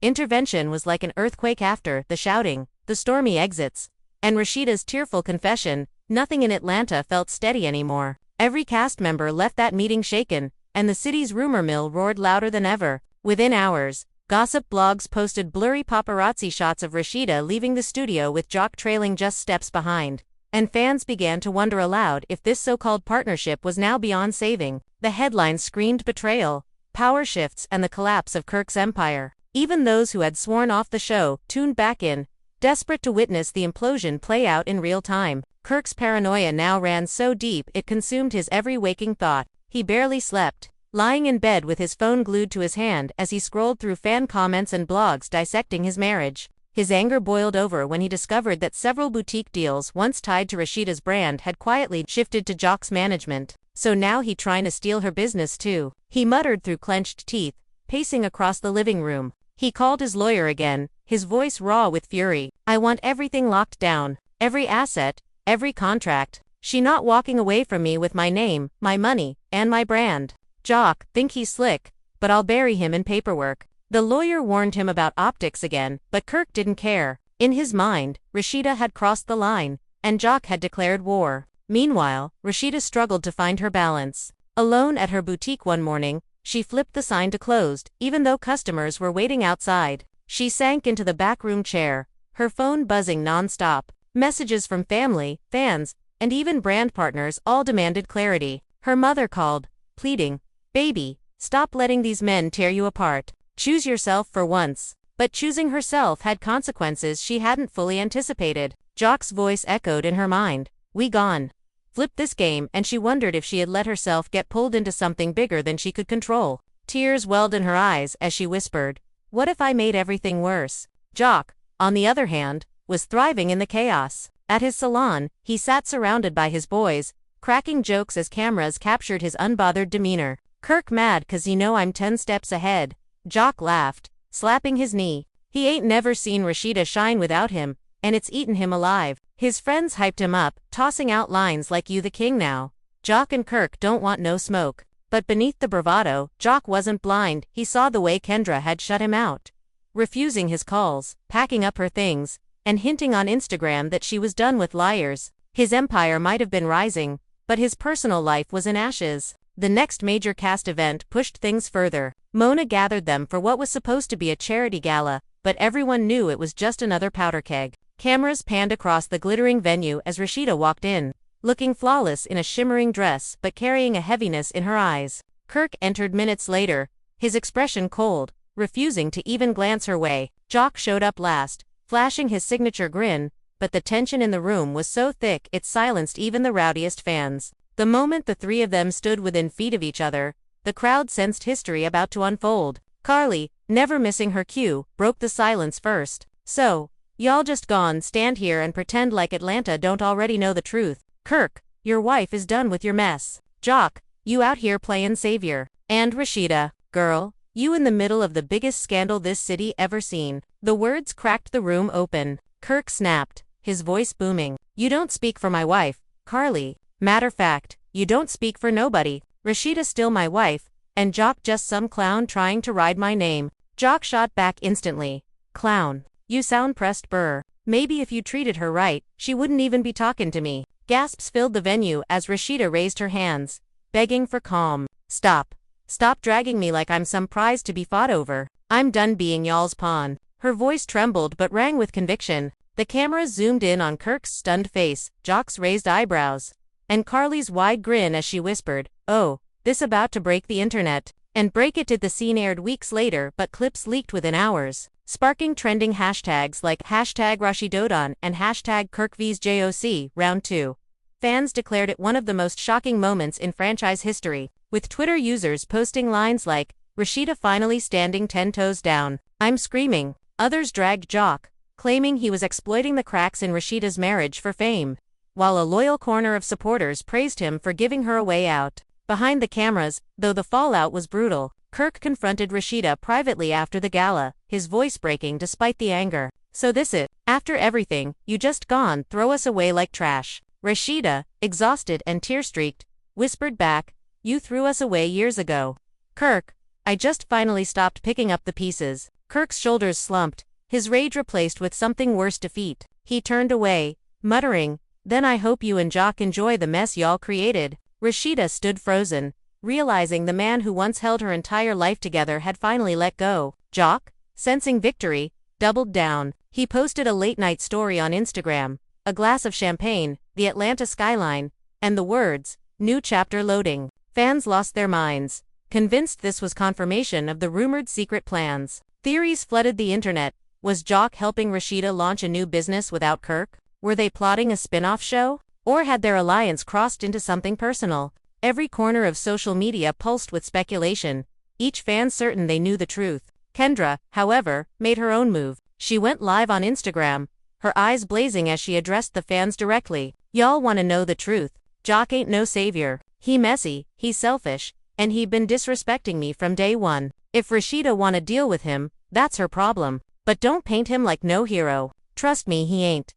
intervention was like an earthquake after the shouting, the stormy exits, and Rasheeda's tearful confession. Nothing in Atlanta felt steady anymore. Every cast member left that meeting shaken, and the city's rumor mill roared louder than ever. Within hours, gossip blogs posted blurry paparazzi shots of Rasheeda leaving the studio with Jock trailing just steps behind. And fans began to wonder aloud if this so-called partnership was now beyond saving. The headlines screamed betrayal, power shifts, and the collapse of Kirk's empire. Even those who had sworn off the show tuned back in, desperate to witness the implosion play out in real time. Kirk's paranoia now ran so deep it consumed his every waking thought. He barely slept, lying in bed with his phone glued to his hand as he scrolled through fan comments and blogs dissecting his marriage. His anger boiled over when he discovered that several boutique deals once tied to Rasheeda's brand had quietly shifted to Jock's management. So now he trying to steal her business too. He muttered through clenched teeth, pacing across the living room. He called his lawyer again, his voice raw with fury. "I want everything locked down. Every asset, every contract. She not walking away from me with my name, my money, and my brand. Jock, think he's slick, but I'll bury him in paperwork." The lawyer warned him about optics again, but Kirk didn't care. In his mind, Rasheeda had crossed the line, and Jock had declared war. Meanwhile, Rasheeda struggled to find her balance. Alone at her boutique one morning, she flipped the sign to closed, even though customers were waiting outside. She sank into the backroom chair, her phone buzzing non-stop. Messages from family, fans, and even brand partners all demanded clarity. Her mother called, pleading, "Baby, stop letting these men tear you apart. Choose yourself for once." But choosing herself had consequences she hadn't fully anticipated. Jock's voice echoed in her mind. "We gone. Flip this game," and she wondered if she had let herself get pulled into something bigger than she could control. Tears welled in her eyes as she whispered, "What if I made everything worse?" Jock, on the other hand, was thriving in the chaos. At his salon, he sat surrounded by his boys, cracking jokes as cameras captured his unbothered demeanor. "Kirk mad 'cause you know I'm 10 steps ahead." Jock laughed, slapping his knee. He ain't never seen Rasheeda shine without him, and it's eaten him alive. His friends hyped him up, tossing out lines like "You the king now. Jock and Kirk don't want no smoke." But beneath the bravado, Jock wasn't blind. He saw the way Kendra had shut him out, refusing his calls, packing up her things, and hinting on Instagram that she was done with liars. His empire might have been rising, but his personal life was in ashes. The next major cast event pushed things further. Mona gathered them for what was supposed to be a charity gala, but everyone knew it was just another powder keg. Cameras panned across the glittering venue as Rasheeda walked in, looking flawless in a shimmering dress but carrying a heaviness in her eyes. Kirk entered minutes later, his expression cold, refusing to even glance her way. Jock showed up last, flashing his signature grin, but the tension in the room was so thick it silenced even the rowdiest fans. The moment the three of them stood within feet of each other, the crowd sensed history about to unfold. Carly, never missing her cue, broke the silence first. "So, y'all just gone stand here and pretend like Atlanta don't already know the truth. Kirk, your wife is done with your mess. Jock, you out here playing savior. And Rasheeda, girl, you in the middle of the biggest scandal this city ever seen." The words cracked the room open. Kirk snapped, his voice booming. "You don't speak for my wife, Carly. Matter fact, you don't speak for nobody. Rasheeda's still my wife, and Jock just some clown trying to ride my name." Jock shot back instantly. "Clown. You sound pressed, burr. Maybe if you treated her right, she wouldn't even be talking to me." Gasps filled the venue as Rasheeda raised her hands, begging for calm. "Stop. Stop dragging me like I'm some prize to be fought over. I'm done being y'all's pawn." Her voice trembled but rang with conviction. The cameras zoomed in on Kirk's stunned face, Jock's raised eyebrows, and Carly's wide grin as she whispered, "Oh, this about to break the internet." And break it did. The scene aired weeks later, but clips leaked within hours, sparking trending hashtags like #RasheeDodan and #KirkVsJOC Round 2. Fans declared it one of the most shocking moments in franchise history, with Twitter users posting lines like, "Rasheeda finally standing 10 toes down. I'm screaming." Others dragged Jock, claiming he was exploiting the cracks in Rasheeda's marriage for fame, while a loyal corner of supporters praised him for giving her a way out. Behind the cameras, though the fallout was brutal, Kirk confronted Rasheeda privately after the gala, his voice breaking despite the anger. "So this it? After everything, you just gone throw us away like trash." Rasheeda, exhausted and tear-streaked, whispered back, "You threw us away years ago. Kirk, I just finally stopped picking up the pieces." Kirk's shoulders slumped, his rage replaced with something worse: defeat. He turned away, muttering, "Then I hope you and Jock enjoy the mess y'all created." Rasheeda stood frozen, realizing the man who once held her entire life together had finally let go. Jock, sensing victory, doubled down. He posted a late-night story on Instagram, a glass of champagne, the Atlanta skyline, and the words, "New chapter loading." Fans lost their minds, convinced this was confirmation of the rumored secret plans. Theories flooded the internet. Was Jock helping Rasheeda launch a new business without Kirk? Were they plotting a spin-off show? Or had their alliance crossed into something personal? Every corner of social media pulsed with speculation, each fan certain they knew the truth. Kendra, however, made her own move. She went live on Instagram, her eyes blazing as she addressed the fans directly. "Y'all wanna know the truth. Jock ain't no savior. He messy, he's selfish, and he been disrespecting me from day one. If Rasheeda wanna deal with him, that's her problem. But don't paint him like no hero. Trust me, he ain't."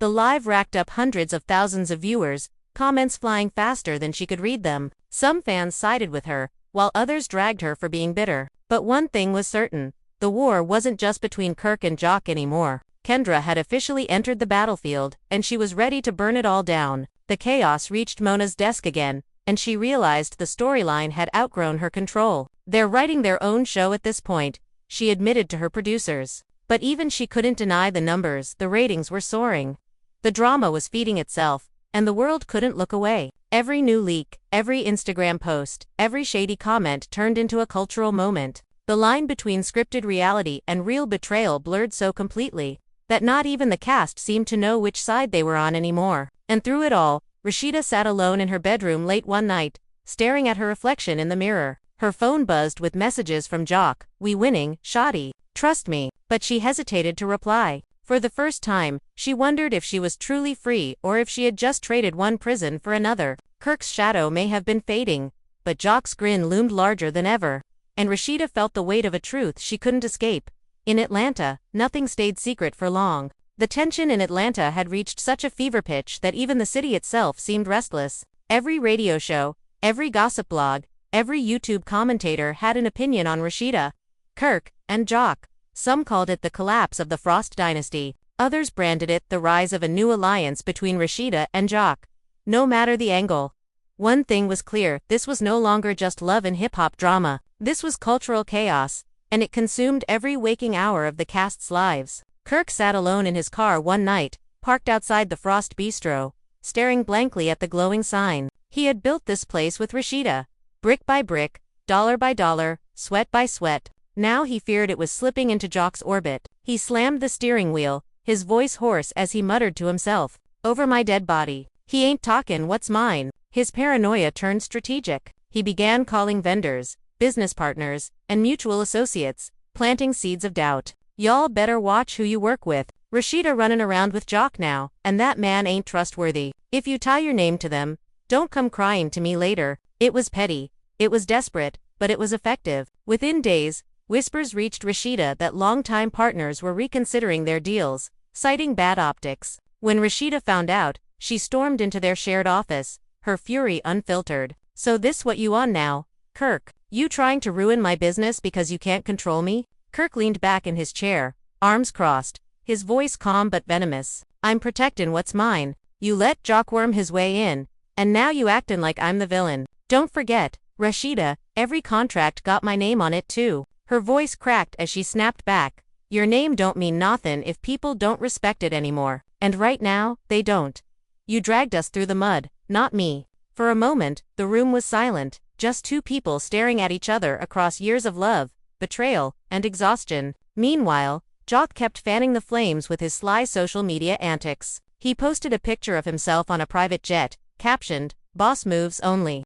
The live racked up hundreds of thousands of viewers, comments flying faster than she could read them. Some fans sided with her, while others dragged her for being bitter. But one thing was certain: the war wasn't just between Kirk and Jock anymore. Kendra had officially entered the battlefield, and she was ready to burn it all down. The chaos reached Mona's desk again, and she realized the storyline had outgrown her control. "They're writing their own show at this point," she admitted to her producers. But even she couldn't deny the numbers. The ratings were soaring. The drama was feeding itself, and the world couldn't look away. Every new leak, every Instagram post, every shady comment turned into a cultural moment. The line between scripted reality and real betrayal blurred so completely that not even the cast seemed to know which side they were on anymore. And through it all, Rasheeda sat alone in her bedroom late one night, staring at her reflection in the mirror. Her phone buzzed with messages from Jock. "We winning, Shotty. Trust me." But she hesitated to reply. For the first time, she wondered if she was truly free or if she had just traded one prison for another. Kirk's shadow may have been fading, but Jock's grin loomed larger than ever. And Rasheeda felt the weight of a truth she couldn't escape. In Atlanta, nothing stayed secret for long. The tension in Atlanta had reached such a fever pitch that even the city itself seemed restless. Every radio show, every gossip blog, every YouTube commentator had an opinion on Rasheeda, Kirk, and Jock. Some called it the collapse of the Frost dynasty. Others branded it the rise of a new alliance between Rasheeda and Jock. No matter the angle, one thing was clear: this was no longer just love and hip-hop drama. This was cultural chaos, and it consumed every waking hour of the cast's lives. Kirk sat alone in his car one night, parked outside the Frost Bistro, staring blankly at the glowing sign. He had built this place with Rasheeda, brick by brick, dollar by dollar, sweat by sweat. Now he feared it was slipping into Jock's orbit. He slammed the steering wheel, his voice hoarse as he muttered to himself, "Over my dead body. He ain't talkin' what's mine." His paranoia turned strategic. He began calling vendors, business partners, and mutual associates, planting seeds of doubt. "Y'all better watch who you work with. Rasheeda running around with Jock now, and that man ain't trustworthy. If you tie your name to them, don't come crying to me later." It was petty, it was desperate, but it was effective. Within days, whispers reached Rasheeda that longtime partners were reconsidering their deals, citing bad optics. When Rasheeda found out, she stormed into their shared office, her fury unfiltered. "So this what you on now, Kirk? You trying to ruin my business because you can't control me?" Kirk leaned back in his chair, arms crossed, his voice calm but venomous. "I'm protectin' what's mine. You let Jock worm his way in, and now you actin' like I'm the villain. Don't forget, Rasheeda, every contract got my name on it too." Her voice cracked as she snapped back. "Your name don't mean nothin' if people don't respect it anymore. And right now, they don't. You dragged us through the mud, not me." For a moment, the room was silent, just two people staring at each other across years of love, betrayal, and exhaustion. Meanwhile, Jock kept fanning the flames with his sly social media antics. He posted a picture of himself on a private jet, captioned, "Boss moves only."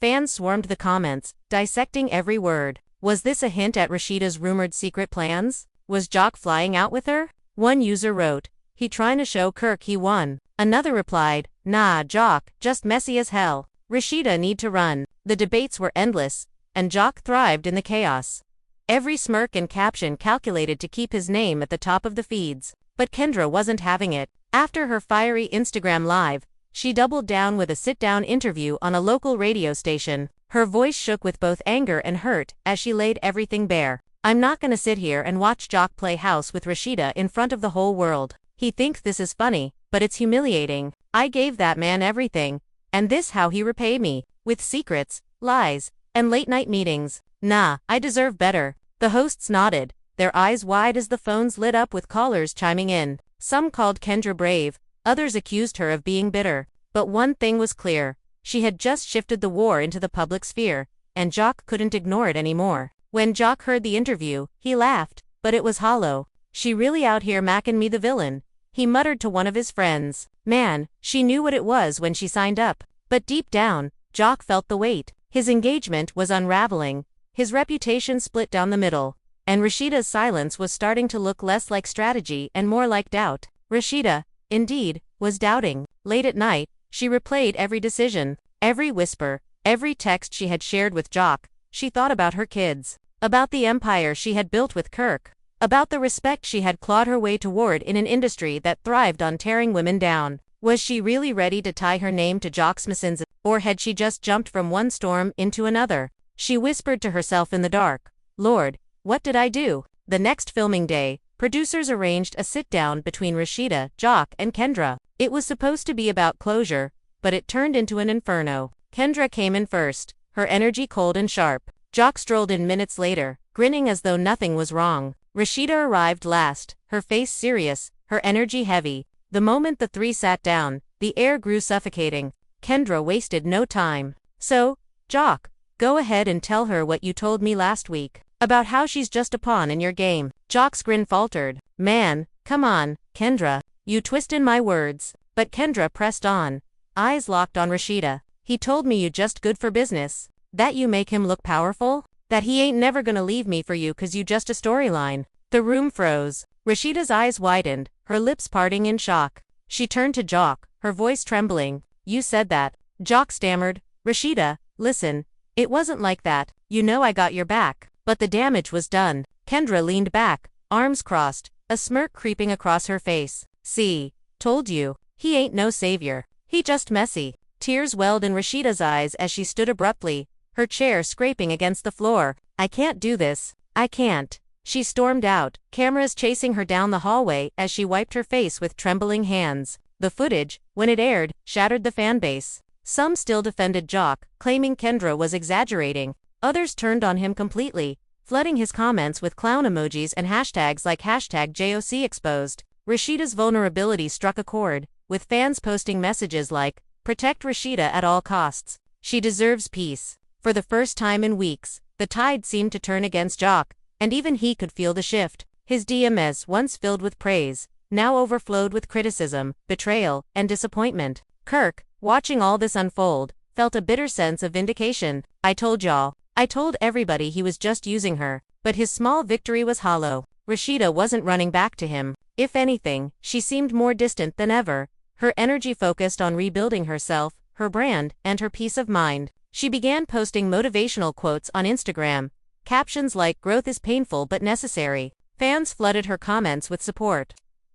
Fans swarmed the comments, dissecting every word. Was this a hint at Rasheeda's rumored secret plans? Was Jock flying out with her? One user wrote, "He trying to show Kirk he won." Another replied, "Nah, Jock, just messy as hell. Rasheeda need to run." The debates were endless, and Jock thrived in the chaos. Every smirk and caption calculated to keep his name at the top of the feeds. But Kendra wasn't having it. After her fiery Instagram live, she doubled down with a sit-down interview on a local radio station. Her voice shook with both anger and hurt as she laid everything bare. "I'm not gonna sit here and watch Jock play house with Rasheeda in front of the whole world. He thinks this is funny, but it's humiliating. I gave that man everything, and this how he repay me, with secrets, lies, and late-night meetings. Nah, I deserve better." The hosts nodded, their eyes wide as the phones lit up with callers chiming in. Some called Kendra brave, others accused her of being bitter. But one thing was clear, she had just shifted the war into the public sphere, and Jock couldn't ignore it anymore. When Jock heard the interview, he laughed, but it was hollow. "She really out here macking me the villain," he muttered to one of his friends. Man, she knew what it was when she signed up. But deep down, Jock felt the weight. His engagement was unraveling, his reputation split down the middle, and Rasheeda's silence was starting to look less like strategy and more like doubt. Rasheeda, indeed, was doubting. Late at night, she replayed every decision, every whisper, every text she had shared with Jock. She thought about her kids, about the empire she had built with Kirk, about the respect she had clawed her way toward in an industry that thrived on tearing women down. Was she really ready to tie her name to Jock's sins, or had she just jumped from one storm into another? She whispered to herself in the dark, "Lord, what did I do?" The next filming day, producers arranged a sit-down between Rasheeda, Jock, and Kendra. It was supposed to be about closure, but it turned into an inferno. Kendra came in first, her energy cold and sharp. Jock strolled in minutes later, grinning as though nothing was wrong. Rasheeda arrived last, her face serious, her energy heavy. The moment the three sat down, the air grew suffocating. Kendra wasted no time. "So, Jock, go ahead and tell her what you told me last week, about how she's just a pawn in your game." Jock's grin faltered. "Man, come on, Kendra, you twistin' my words." But Kendra pressed on, eyes locked on Rasheeda. "He told me you just good for business, that you make him look powerful, that he ain't never gonna leave me for you 'cause you just a storyline." The room froze. Rasheeda's eyes widened, her lips parting in shock. She turned to Jock, her voice trembling. "You said that." Jock stammered. "Rasheeda, listen, it wasn't like that. You know I got your back." But the damage was done. Kendra leaned back, arms crossed, a smirk creeping across her face. "See, told you, he ain't no savior. He just messy." Tears welled in Rasheeda's eyes as she stood abruptly, her chair scraping against the floor. "I can't do this. I can't." She stormed out, cameras chasing her down the hallway as she wiped her face with trembling hands. The footage, when it aired, shattered the fanbase. Some still defended Jock, claiming Kendra was exaggerating. Others turned on him completely, flooding his comments with clown emojis and hashtags like #JOCExposed. Rasheeda's vulnerability struck a chord, with fans posting messages like, "Protect Rasheeda at all costs. She deserves peace." For the first time in weeks, the tide seemed to turn against Jock, and even he could feel the shift. His DMs, once filled with praise, now overflowed with criticism, betrayal, and disappointment. Kirk, watching all this unfold, felt a bitter sense of vindication. "I told y'all. I told everybody he was just using her." But his small victory was hollow. Rasheeda wasn't running back to him. If anything, she seemed more distant than ever, her energy focused on rebuilding herself, her brand, and her peace of mind. She began posting motivational quotes on Instagram, captions like "Growth is painful but necessary." Fans flooded her comments with support,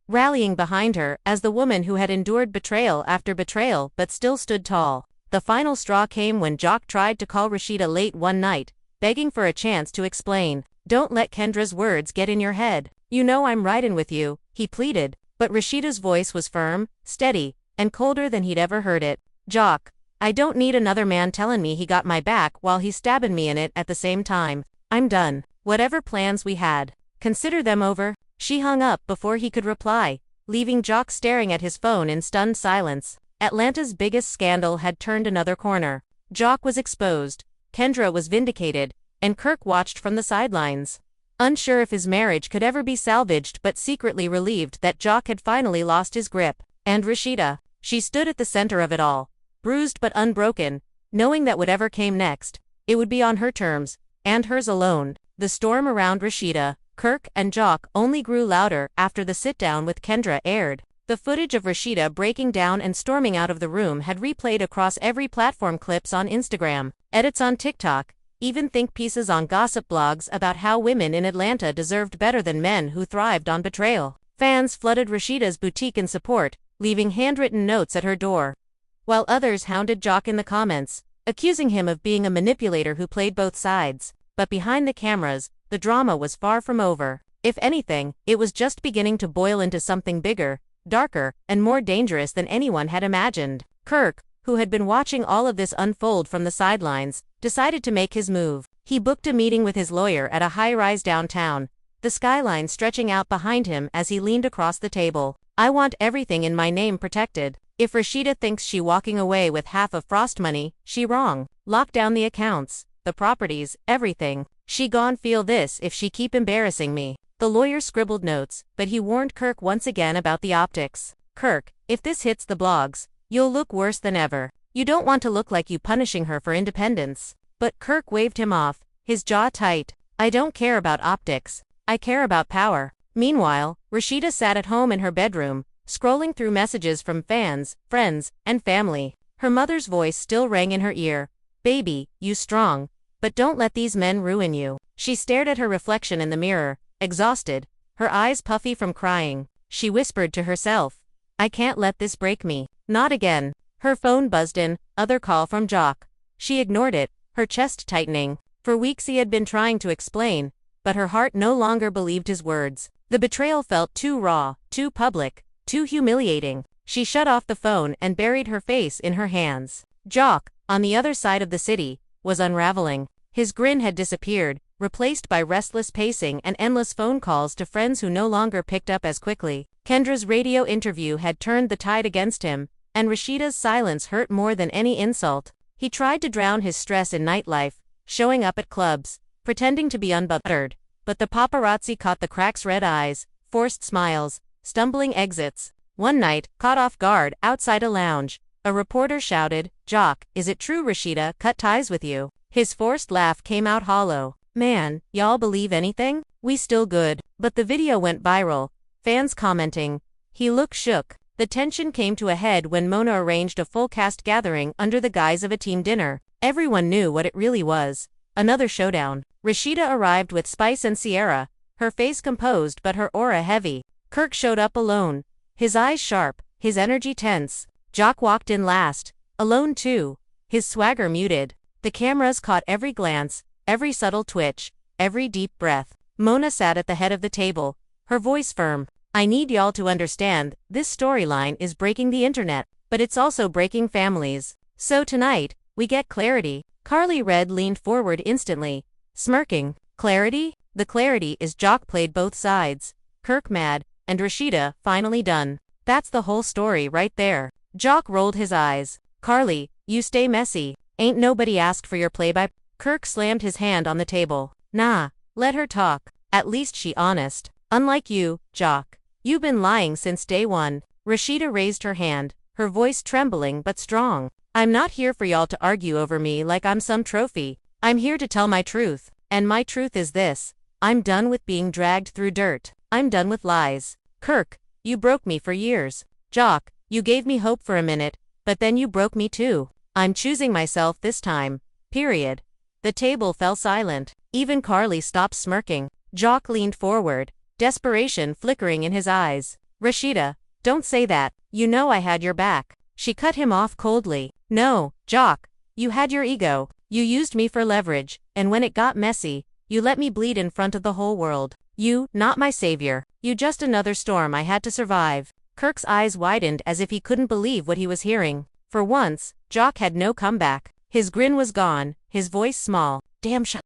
rallying behind her as the woman who had endured betrayal after betrayal but still stood tall. The final straw came when Jock tried to call Rasheeda late one night, begging for a chance to explain. "Don't let Kendra's words get in your head. You know I'm riding with you," he pleaded. But Rasheeda's voice was firm, steady, and colder than he'd ever heard it. "Jock, I don't need another man telling me he got my back while he's stabbing me in it at the same time. I'm done. Whatever plans we had, consider them over." She hung up before he could reply, leaving Jock staring at his phone in stunned silence. Atlanta's biggest scandal had turned another corner. Jock was exposed, Kendra was vindicated, and Kirk watched from the sidelines, unsure if his marriage could ever be salvaged but secretly relieved that Jock had finally lost his grip. And Rasheeda, she stood at the center of it all, bruised but unbroken, knowing that whatever came next, it would be on her terms, and hers alone. The storm around Rasheeda, Kirk, and Jock only grew louder after the sit-down with Kendra aired. The footage of Rasheeda breaking down and storming out of the room had replayed across every platform, clips on Instagram, edits on TikTok, even think pieces on gossip blogs about how women in Atlanta deserved better than men who thrived on betrayal. Fans flooded Rasheeda's boutique in support, leaving handwritten notes at her door, while others hounded Jock in the comments, accusing him of being a manipulator who played both sides. But behind the cameras, the drama was far from over. If anything, it was just beginning to boil into something bigger, darker, and more dangerous than anyone had imagined. Kirk, who had been watching all of this unfold from the sidelines, decided to make his move. He booked a meeting with his lawyer at a high-rise downtown, the skyline stretching out behind him as he leaned across the table. "I want everything in my name protected. If Rasheeda thinks she walking away with half of Frost money, she wrong. Lock down the accounts, the properties, everything. She gon' feel this if she keep embarrassing me." The lawyer scribbled notes, but he warned Kirk once again about the optics. "Kirk, if this hits the blogs, you'll look worse than ever. You don't want to look like you punishing her for independence." But Kirk waved him off, his jaw tight. "I don't care about optics. I care about power." Meanwhile, Rasheeda sat at home in her bedroom, scrolling through messages from fans, friends, and family. Her mother's voice still rang in her ear. "Baby, you strong, but don't let these men ruin you." She stared at her reflection in the mirror, exhausted, her eyes puffy from crying. She whispered to herself, "I can't let this break me. Not again." Her phone buzzed in, other call from Jock. She ignored it, her chest tightening. For weeks he had been trying to explain, but her heart no longer believed his words. The betrayal felt too raw, too public, too humiliating. She shut off the phone and buried her face in her hands. Jock, on the other side of the city, was unraveling. His grin had disappeared, replaced by restless pacing and endless phone calls to friends who no longer picked up as quickly. Kendra's radio interview had turned the tide against him, and Rasheeda's silence hurt more than any insult. He tried to drown his stress in nightlife, showing up at clubs, pretending to be unbothered, but the paparazzi caught the crack's red eyes, forced smiles, stumbling exits. One night, caught off guard outside a lounge, a reporter shouted, "Jock, is it true Rasheeda cut ties with you?" His forced laugh came out hollow. "Man, y'all believe anything? We still good." But the video went viral, fans commenting, "He look shook." The tension came to a head when Mona arranged a full cast gathering under the guise of a team dinner. Everyone knew what it really was. Another showdown. Rasheeda arrived with Spice and Sierra, her face composed but her aura heavy. Kirk showed up alone, his eyes sharp, his energy tense. Jock walked in last, alone too, his swagger muted. The cameras caught every glance, every subtle twitch, every deep breath. Mona sat at the head of the table, her voice firm. "I need y'all to understand, this storyline is breaking the internet, but it's also breaking families. So tonight, we get clarity." Carly Red leaned forward instantly, smirking. "Clarity? The clarity is Jock played both sides. Kirk mad, and Rasheeda finally done. That's the whole story right there." Jock rolled his eyes. "Carly, you stay messy. Ain't nobody asked for your play-by." Kirk slammed his hand on the table. "Nah, let her talk. At least she honest. Unlike you, Jock. You been lying since day one." Rasheeda raised her hand, her voice trembling but strong. "I'm not here for y'all to argue over me like I'm some trophy. I'm here to tell my truth. And my truth is this. I'm done with being dragged through dirt. I'm done with lies. Kirk, you broke me for years. Jock, you gave me hope for a minute, but then you broke me too. I'm choosing myself this time. Period." The table fell silent. Even Carly stopped smirking. Jock leaned forward, desperation flickering in his eyes. "Rasheeda, don't say that. You know I had your back." She cut him off coldly. "No, Jock. You had your ego. You used me for leverage, and when it got messy, you let me bleed in front of the whole world. You, not my savior. You just another storm I had to survive." Kirk's eyes widened as if he couldn't believe what he was hearing. For once, Jock had no comeback. His grin was gone, his voice small. "Damn shut."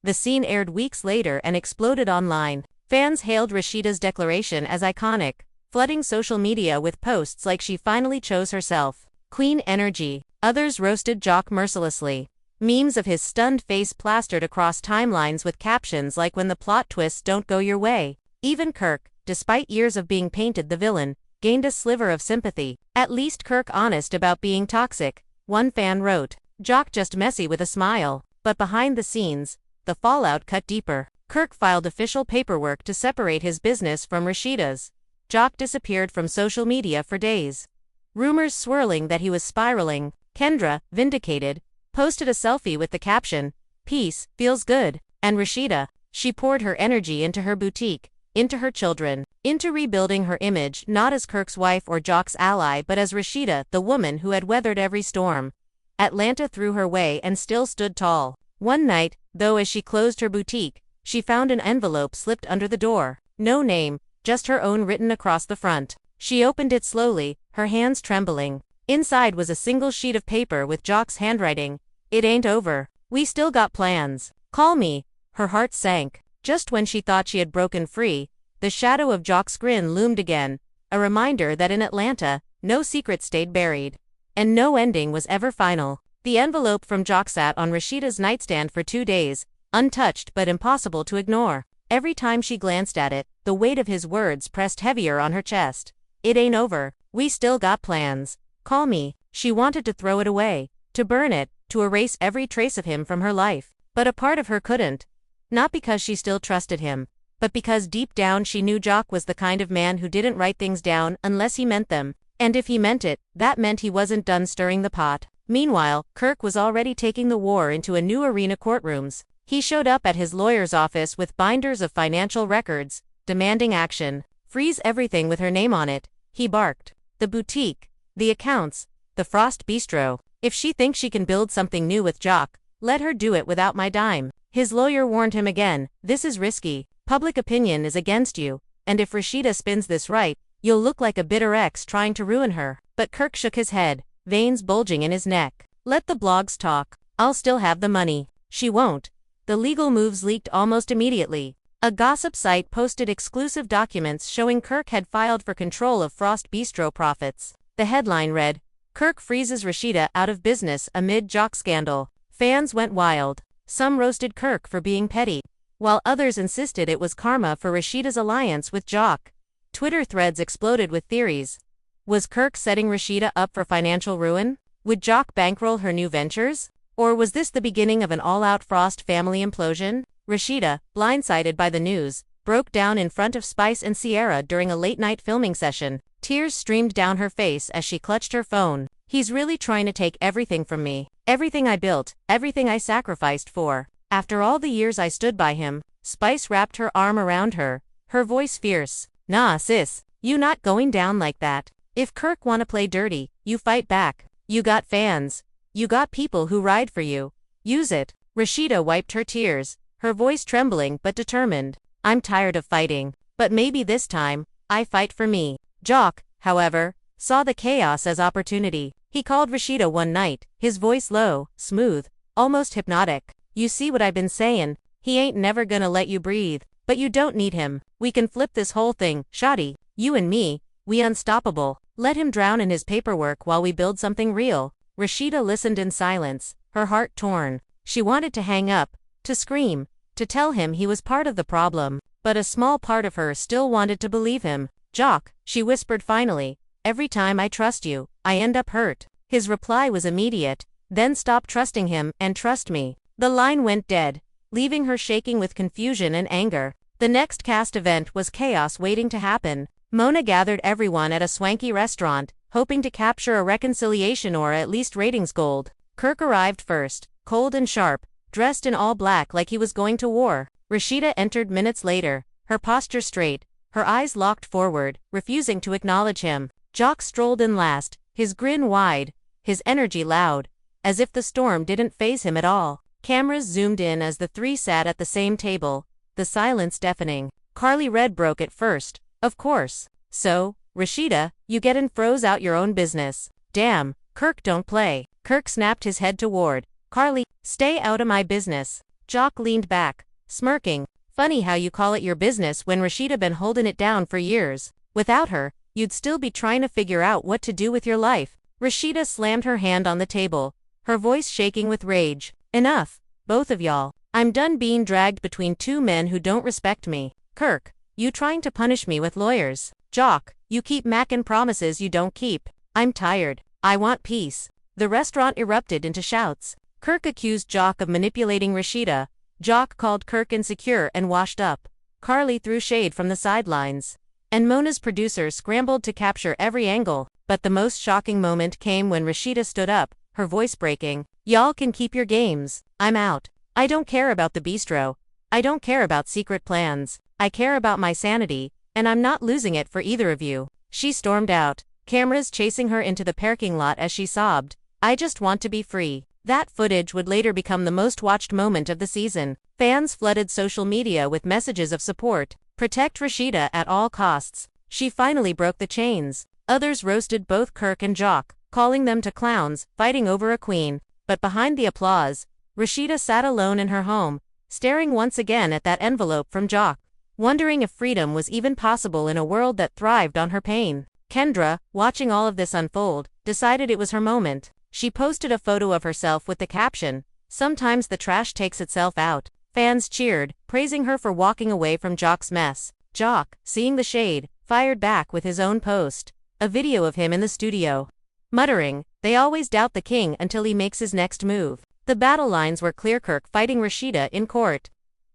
The scene aired weeks later and exploded online. Fans hailed Rasheeda's declaration as iconic, flooding social media with posts like she finally chose herself. Queen energy. Others roasted Jock mercilessly. Memes of his stunned face plastered across timelines with captions like "when the plot twists don't go your way." Even Kirk, despite years of being painted the villain, gained a sliver of sympathy. "At least Kirk honest about being toxic," one fan wrote. Jock just messy with a smile. But behind the scenes, the fallout cut deeper. Kirk filed official paperwork to separate his business from Rasheeda's. Jock disappeared from social media for days. Rumors swirling that he was spiraling. Kendra, vindicated, posted a selfie with the caption, Peace, feels good. And Rasheeda, she poured her energy into her boutique, into her children, into rebuilding her image not as Kirk's wife or Jock's ally but as Rasheeda, the woman who had weathered every storm Atlanta threw her way and still stood tall. One night, though, as she closed her boutique, she found an envelope slipped under the door. No name, just her own written across the front. She opened it slowly, her hands trembling. Inside was a single sheet of paper with Jock's handwriting. "It ain't over. We still got plans. Call me." Her heart sank. Just when she thought she had broken free, the shadow of Jock's grin loomed again, a reminder that in Atlanta, no secret stayed buried. And no ending was ever final. The envelope from Jock sat on Rasheeda's nightstand for 2 days, untouched but impossible to ignore. Every time she glanced at it, the weight of his words pressed heavier on her chest. "It ain't over. We still got plans. Call me." She wanted to throw it away, to burn it, to erase every trace of him from her life. But a part of her couldn't. Not because she still trusted him, but because deep down she knew Jock was the kind of man who didn't write things down unless he meant them. And if he meant it, that meant he wasn't done stirring the pot. Meanwhile, Kirk was already taking the war into a new arena: courtrooms. He showed up at his lawyer's office with binders of financial records, demanding action. "Freeze everything with her name on it," he barked. "The boutique, the accounts, the Frost Bistro. If she thinks she can build something new with Jock, let her do it without my dime." His lawyer warned him again, "This is risky. Public opinion is against you, and if Rasheeda spins this right, you'll look like a bitter ex trying to ruin her." But Kirk shook his head, veins bulging in his neck. "Let the blogs talk. I'll still have the money." She won't. The legal moves leaked almost immediately. A gossip site posted exclusive documents showing Kirk had filed for control of Frost Bistro profits. The headline read, "Kirk freezes Rasheeda out of business amid Jock scandal." Fans went wild. Some roasted Kirk for being petty, while others insisted it was karma for Rasheeda's alliance with Jock. Twitter threads exploded with theories. Was Kirk setting Rasheeda up for financial ruin? Would Jock bankroll her new ventures? Or was this the beginning of an all-out Frost family implosion? Rasheeda, blindsided by the news, broke down in front of Spice and Sierra during a late-night filming session. Tears streamed down her face as she clutched her phone. "He's really trying to take everything from me. Everything I built, everything I sacrificed for. After all the years I stood by him." Spice wrapped her arm around her, her voice fierce. "Nah, sis, you not going down like that. If Kirk wanna play dirty, you fight back. You got fans. You got people who ride for you. Use it." Rasheeda wiped her tears, her voice trembling but determined. "I'm tired of fighting. But maybe this time, I fight for me." Jock, however, saw the chaos as opportunity. He called Rasheeda one night, his voice low, smooth, almost hypnotic. "You see what I've been sayin'? He ain't never gonna let you breathe. But you don't need him. We can flip this whole thing, shawty. You and me, we unstoppable. Let him drown in his paperwork while we build something real." Rasheeda listened in silence, her heart torn. She wanted to hang up, to scream, to tell him he was part of the problem. But a small part of her still wanted to believe him. "Jock," she whispered finally, "every time I trust you, I end up hurt." His reply was immediate, "Then stop trusting him and trust me." The line went dead, leaving her shaking with confusion and anger. The next cast event was chaos waiting to happen. Mona gathered everyone at a swanky restaurant, hoping to capture a reconciliation or at least ratings gold. Kirk arrived first, cold and sharp, dressed in all black like he was going to war. Rasheeda entered minutes later, her posture straight, her eyes locked forward, refusing to acknowledge him. Jock strolled in last, his grin wide, his energy loud, as if the storm didn't faze him at all. Cameras zoomed in as the three sat at the same table, the silence deafening. Carly Red broke it first. "Of course. So, Rasheeda, you get and froze out your own business. Damn, Kirk don't play." Kirk snapped his head toward Carly. "Stay out of my business." Jock leaned back, smirking. "Funny how you call it your business when Rasheeda been holding it down for years. Without her, you'd still be trying to figure out what to do with your life." Rasheeda slammed her hand on the table, her voice shaking with rage. "Enough, both of y'all. I'm done being dragged between two men who don't respect me. Kirk, you trying to punish me with lawyers. Jock, you keep mackin' promises you don't keep. I'm tired. I want peace." The restaurant erupted into shouts. Kirk accused Jock of manipulating Rasheeda. Jock called Kirk insecure and washed up. Carly threw shade from the sidelines. And Mona's producers scrambled to capture every angle. But the most shocking moment came when Rasheeda stood up, her voice breaking. "Y'all can keep your games. I'm out. I don't care about the bistro. I don't care about secret plans. I care about my sanity, and I'm not losing it for either of you. She stormed out, cameras chasing her into the parking lot as she sobbed, I just want to be free. That footage would later become the most watched moment of the season. Fans flooded social media with messages of support. Protect Rasheeda at all costs. She finally broke the chains. Others roasted both Kirk and Jock, calling them to clowns, fighting over a queen. But behind the applause, Rasheeda sat alone in her home, staring once again at that envelope from Jock, wondering if freedom was even possible in a world that thrived on her pain. Kendra, watching all of this unfold, decided it was her moment. She posted a photo of herself with the caption, "Sometimes the trash takes itself out." Fans cheered, praising her for walking away from Jock's mess. Jock, seeing the shade, fired back with his own post, a video of him in the studio, muttering, "They always doubt the king until he makes his next move." The battle lines were clear: Kirk fighting Rasheeda in court,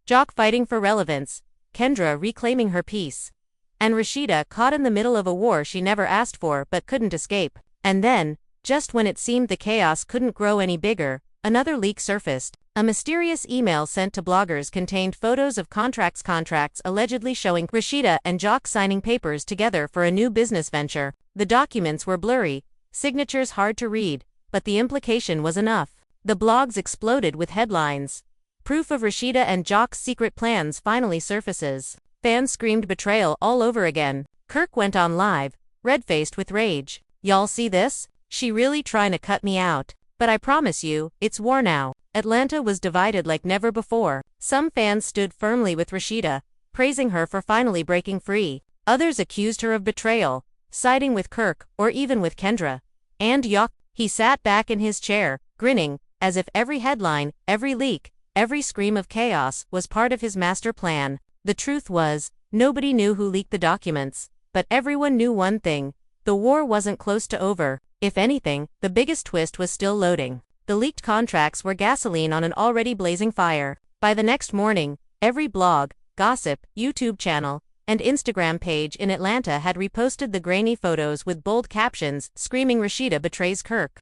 Jock fighting for relevance, Kendra reclaiming her peace, and Rasheeda caught in the middle of a war she never asked for but couldn't escape. And then, just when it seemed the chaos couldn't grow any bigger, another leak surfaced. A mysterious email sent to bloggers contained photos of contracts allegedly showing Rasheeda and Jock signing papers together for a new business venture. The documents were blurry, signatures hard to read, but the implication was enough. The blogs exploded with headlines. Proof of Rasheeda and Jock's secret plans finally surfaces. Fans screamed betrayal all over again. Kirk went on live, red-faced with rage. "Y'all see this? She really trying to cut me out. But I promise you, it's war now." Atlanta was divided like never before. Some fans stood firmly with Rasheeda, praising her for finally breaking free. Others accused her of betrayal, siding with Kirk or even with Kendra. And Jock, he sat back in his chair, grinning, as if every headline, every leak, every scream of chaos was part of his master plan. The truth was, nobody knew who leaked the documents, but everyone knew one thing: the war wasn't close to over. If anything, the biggest twist was still loading. The leaked contracts were gasoline on an already blazing fire. By the next morning, every blog, gossip, YouTube channel, and Instagram page in Atlanta had reposted the grainy photos with bold captions screaming Rasheeda betrays Kirk.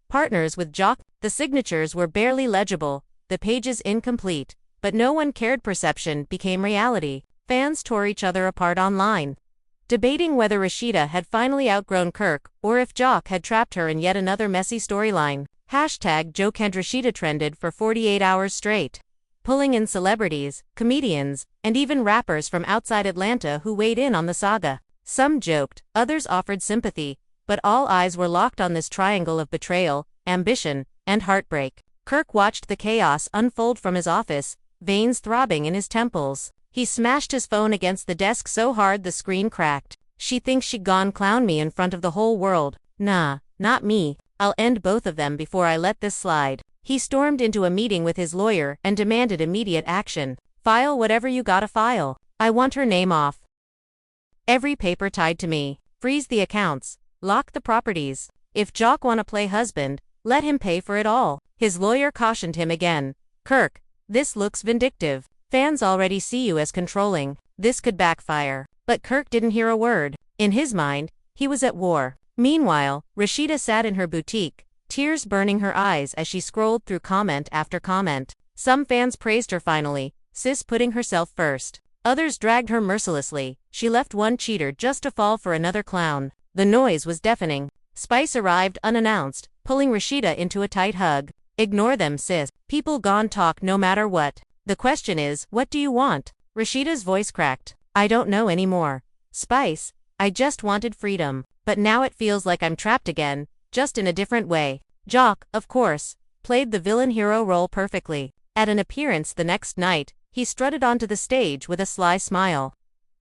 Partners with Jock, the signatures were barely legible, the pages incomplete, but no one cared. Perception became reality. Fans tore each other apart online, debating whether Rasheeda had finally outgrown Kirk or if Jock had trapped her in yet another messy storyline. #JokeandRasheeda trended for 48 hours straight, pulling in celebrities, comedians, and even rappers from outside Atlanta who weighed in on the saga. Some joked, others offered sympathy, but all eyes were locked on this triangle of betrayal, ambition, and heartbreak. Kirk watched the chaos unfold from his office, veins throbbing in his temples. He smashed his phone against the desk so hard the screen cracked. "She thinks she gone clown me in front of the whole world. Nah, not me. I'll end both of them before I let this slide." He stormed into a meeting with his lawyer and demanded immediate action. "File whatever you gotta file. I want her name off every paper tied to me. Freeze the accounts. Lock the properties. If Jock wanna play husband, let him pay for it all." His lawyer cautioned him again. "Kirk, this looks vindictive. Fans already see you as controlling. This could backfire." But Kirk didn't hear a word. In his mind, he was at war. Meanwhile, Rasheeda sat in her boutique, tears burning her eyes as she scrolled through comment after comment. Some fans praised her finally, sis putting herself first. Others dragged her mercilessly. She left one cheater just to fall for another clown. The noise was deafening. Spice arrived unannounced, pulling Rasheeda into a tight hug. "Ignore them, sis. People gon' talk no matter what. The question is, what do you want?" Rasheeda's voice cracked. "I don't know anymore. Spice, I just wanted freedom. But now it feels like I'm trapped again, just in a different way." Jock, of course, played the villain hero role perfectly. At an appearance the next night, he strutted onto the stage with a sly smile,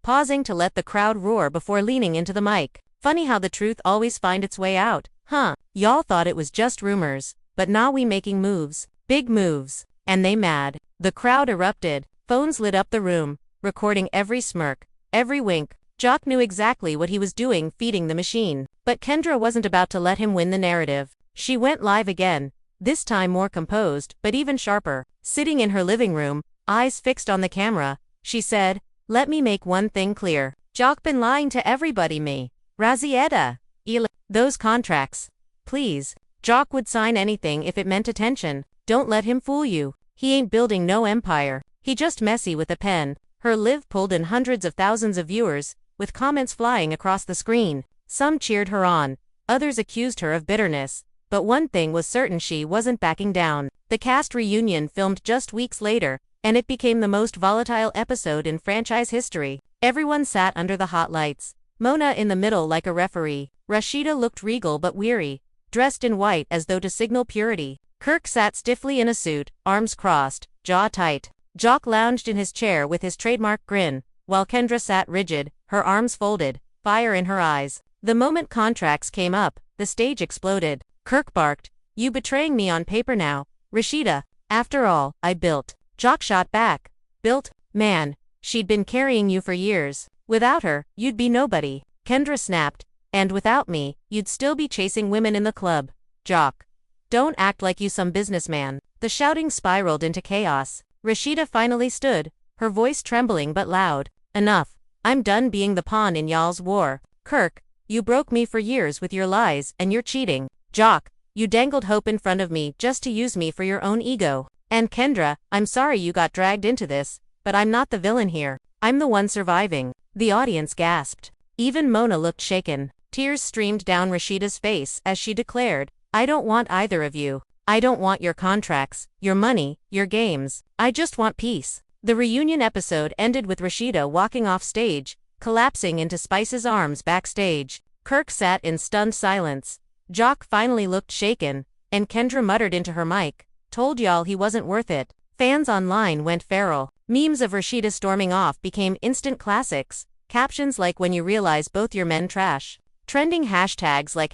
pausing to let the crowd roar before leaning into the mic. "Funny how the truth always find its way out, huh? Y'all thought it was just rumors, but now we making moves, big moves, and they mad." The crowd erupted, phones lit up the room, recording every smirk, every wink. Jock knew exactly what he was doing, feeding the machine. But Kendra wasn't about to let him win the narrative. She went live again, this time more composed, but even sharper. Sitting in her living room, eyes fixed on the camera, she said, "Let me make one thing clear. Jock been lying to everybody me. Rasheeda. Those contracts. Please. Jock would sign anything if it meant attention. Don't let him fool you. He ain't building no empire. He just messy with a pen. Her live pulled in hundreds of thousands of viewers, with comments flying across the screen. Some cheered her on, others accused her of bitterness. But one thing was certain, she wasn't backing down. The cast reunion filmed just weeks later, and it became the most volatile episode in franchise history. Everyone sat under the hot lights, Mona in the middle like a referee. Rasheeda looked regal but weary, dressed in white as though to signal purity. Kirk sat stiffly in a suit, arms crossed, jaw tight. Jock lounged in his chair with his trademark grin, while Kendra sat rigid, her arms folded, fire in her eyes. The moment contracts came up, the stage exploded. Kirk barked, "You betraying me on paper now, Rasheeda. After all, I built." Jock shot back, "Built? Man, she'd been carrying you for years. Without her, you'd be nobody." Kendra snapped, "And without me, you'd still be chasing women in the club." Jock, "Don't act like you some businessman." The shouting spiraled into chaos. Rasheeda finally stood, her voice trembling but loud. "Enough. I'm done being the pawn in y'all's war. Kirk, you broke me for years with your lies and your cheating. Jock, you dangled hope in front of me just to use me for your own ego. And Kendra, I'm sorry you got dragged into this, but I'm not the villain here. I'm the one surviving." The audience gasped. Even Mona looked shaken. Tears streamed down Rasheeda's face as she declared, "I don't want either of you. I don't want your contracts, your money, your games. I just want peace." The reunion episode ended with Rasheeda walking off stage, collapsing into Spice's arms backstage. Kirk sat in stunned silence. Jock finally looked shaken, and Kendra muttered into her mic, "Told y'all he wasn't worth it." Fans online went feral. Memes of Rasheeda storming off became instant classics. Captions like "When you realize both your men trash." Trending hashtags like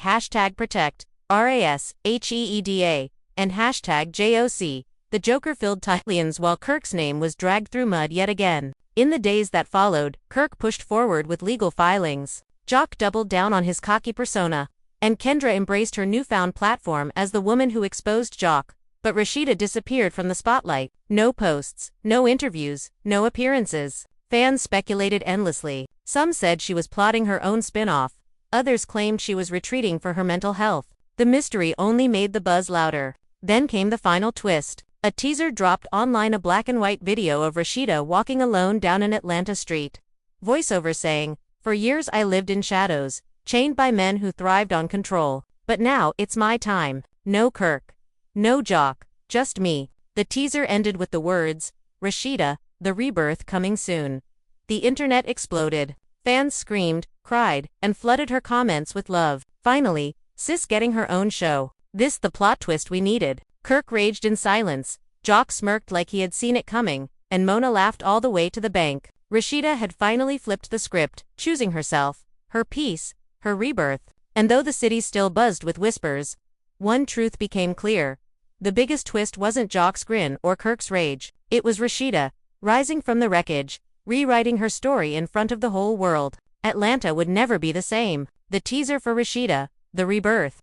#protect, RASHEEDA, and #JOC. The Joker filled timelines while Kirk's name was dragged through mud yet again. In the days that followed, Kirk pushed forward with legal filings. Jock doubled down on his cocky persona, and Kendra embraced her newfound platform as the woman who exposed Jock. But Rasheeda disappeared from the spotlight. No posts, no interviews, no appearances. Fans speculated endlessly. Some said she was plotting her own spin-off. Others claimed she was retreating for her mental health. The mystery only made the buzz louder. Then came the final twist. A teaser dropped online, a black and white video of Rasheeda walking alone down an Atlanta street. Voiceover saying, "For years I lived in shadows, chained by men who thrived on control. But now, it's my time. No Kirk. No Jock. Just me." The teaser ended with the words, "Rasheeda, the rebirth coming soon." The internet exploded. Fans screamed, cried, and flooded her comments with love. Finally, sis getting her own show. This the plot twist we needed. Kirk raged in silence, Jock smirked like he had seen it coming, and Mona laughed all the way to the bank. Rasheeda had finally flipped the script, choosing herself, her peace, her rebirth. And though the city still buzzed with whispers, one truth became clear. The biggest twist wasn't Jock's grin or Kirk's rage. It was Rasheeda, rising from the wreckage, rewriting her story in front of the whole world. Atlanta would never be the same. The teaser for Rasheeda, the rebirth,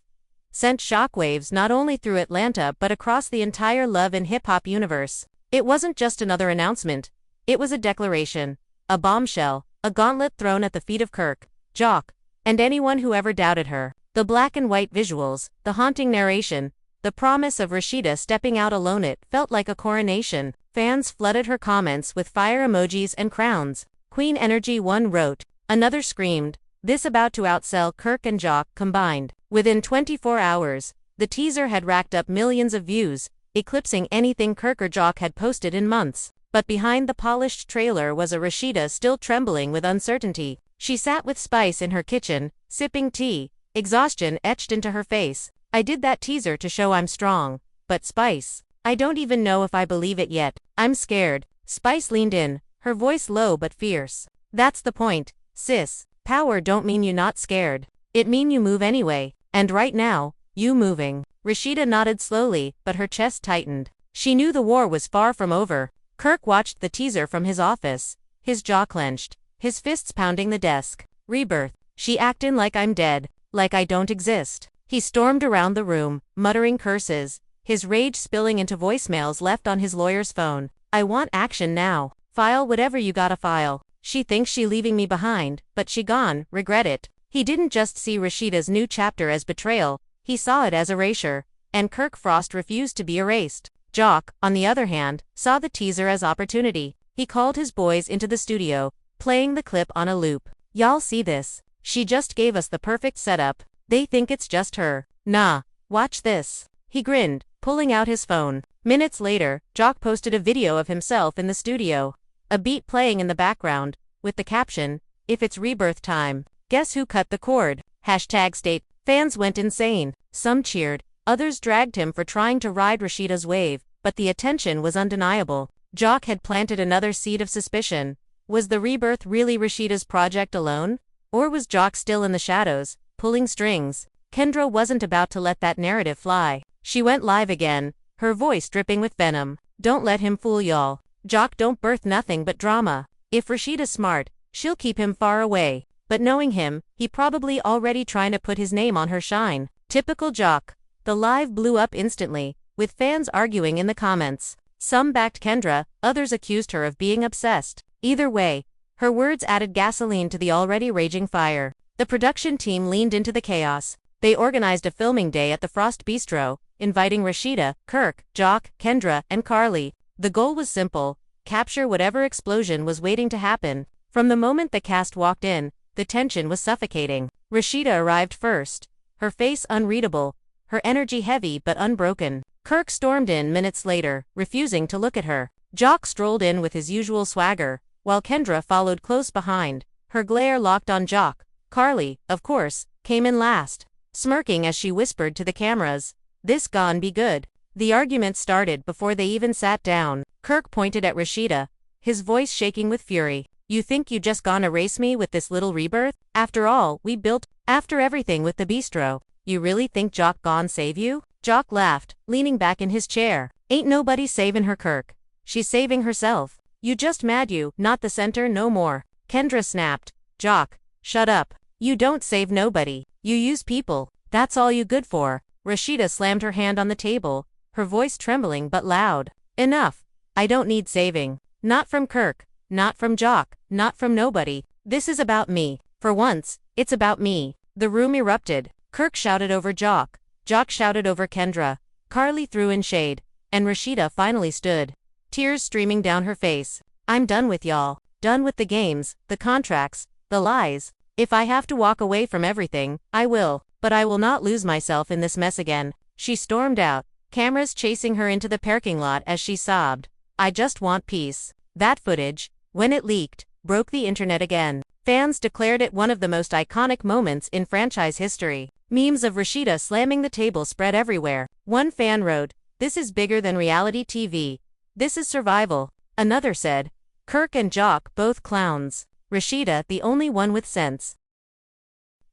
sent shockwaves not only through Atlanta but across the entire love and hip-hop universe. It wasn't just another announcement. It was a declaration, a bombshell, a gauntlet thrown at the feet of Kirk, Jock, and anyone who ever doubted her. The black and white visuals, the haunting narration, the promise of Rasheeda stepping out alone, it felt like a coronation. Fans flooded her comments with fire emojis and crowns. Queen Energy one wrote, another screamed, "This about to outsell Kirk and Jock combined." Within 24 hours, the teaser had racked up millions of views, eclipsing anything Kirk or Jock had posted in months. But behind the polished trailer was a Rasheeda still trembling with uncertainty. She sat with Spice in her kitchen, sipping tea, exhaustion etched into her face. "I did that teaser to show I'm strong. But Spice, I don't even know if I believe it yet. I'm scared." Spice leaned in, her voice low but fierce. "That's the point, sis. Power don't mean you not scared. It mean you move anyway. And right now, you moving." Rasheeda nodded slowly, but her chest tightened. She knew the war was far from over. Kirk watched the teaser from his office, his jaw clenched, his fists pounding the desk. "Rebirth. She actin' like I'm dead, like I don't exist." He stormed around the room, muttering curses, his rage spilling into voicemails left on his lawyer's phone. "I want action now. File whatever you gotta file. She thinks she leaving me behind, but she gone, regret it." He didn't just see Rasheeda's new chapter as betrayal, he saw it as erasure, and Kirk Frost refused to be erased. Jock, on the other hand, saw the teaser as opportunity. He called his boys into the studio, playing the clip on a loop. "Y'all see this? She just gave us the perfect setup. They think it's just her. Nah, watch this." He grinned, pulling out his phone. Minutes later, Jock posted a video of himself in the studio. A beat playing in the background, with the caption, "If it's rebirth time, guess who cut the cord?" #state. Fans went insane. Some cheered, others dragged him for trying to ride Rasheeda's wave, but the attention was undeniable. Jock had planted another seed of suspicion. Was the rebirth really Rasheeda's project alone? Or was Jock still in the shadows, pulling strings? Kendra wasn't about to let that narrative fly. She went live again, her voice dripping with venom. "Don't let him fool y'all. Jock don't birth nothing but drama. If Rasheeda's smart, she'll keep him far away. But knowing him, he probably already trying to put his name on her shine." Typical Jock. The live blew up instantly, with fans arguing in the comments. Some backed Kendra, others accused her of being obsessed. Either way, her words added gasoline to the already raging fire. The production team leaned into the chaos. They organized a filming day at the Frost Bistro, inviting Rasheeda, Kirk, Jock, Kendra, and Carly. The goal was simple: capture whatever explosion was waiting to happen. From the moment the cast walked in, the tension was suffocating. Rasheeda arrived first, her face unreadable, her energy heavy but unbroken. Kirk stormed in minutes later, refusing to look at her. Jock strolled in with his usual swagger, while Kendra followed close behind, her glare locked on Jock. Carly, of course, came in last, smirking as she whispered to the cameras, "This gon' be good." The argument started before they even sat down. Kirk pointed at Rasheeda, his voice shaking with fury. "You think you just gonna erase me with this little rebirth? After all, we built, after everything with the bistro. You really think Jock gon' save you?" Jock laughed, leaning back in his chair. "Ain't nobody saving her, Kirk. She's saving herself. You just mad you, not the center no more." Kendra snapped, "Jock, shut up. You don't save nobody. You use people. That's all you good for." Rasheeda slammed her hand on the table, her voice trembling but loud. "Enough. I don't need saving. Not from Kirk, not from Jock, not from nobody. This is about me. For once, it's about me." The room erupted. Kirk shouted over Jock. Jock shouted over Kendra. Carly threw in shade. And Rasheeda finally stood, tears streaming down her face. "I'm done with y'all. Done with the games, the contracts, the lies. If I have to walk away from everything, I will. But I will not lose myself in this mess again." She stormed out, cameras chasing her into the parking lot as she sobbed, "I just want peace." That footage, when it leaked, broke the internet again. Fans declared it one of the most iconic moments in franchise history. Memes of Rasheeda slamming the table spread everywhere. One fan wrote, "This is bigger than reality TV. This is survival." Another said, "Kirk and Jock both clowns. Rasheeda the only one with sense."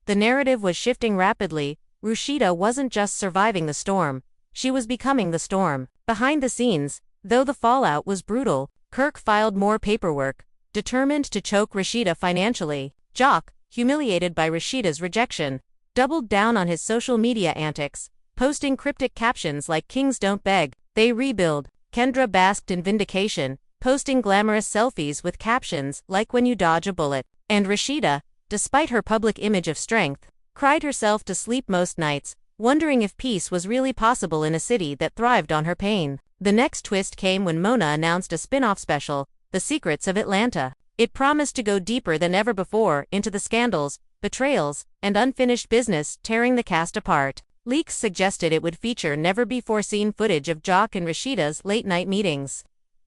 The narrative was shifting rapidly. Rasheeda wasn't just surviving the storm, she was becoming the storm. Behind the scenes, though the fallout was brutal, Kirk filed more paperwork, determined to choke Rasheeda financially. Jock, humiliated by Rasheeda's rejection, doubled down on his social media antics, posting cryptic captions like "Kings don't beg, they rebuild." Kendra basked in vindication, posting glamorous selfies with captions like "When you dodge a bullet." And Rasheeda, despite her public image of strength, cried herself to sleep most nights, wondering if peace was really possible in a city that thrived on her pain. The next twist came when Mona announced a spin-off special, The Secrets of Atlanta. It promised to go deeper than ever before into the scandals, betrayals, and unfinished business tearing the cast apart. Leaks suggested it would feature never-before-seen footage of Jock and Rasheeda's late-night meetings,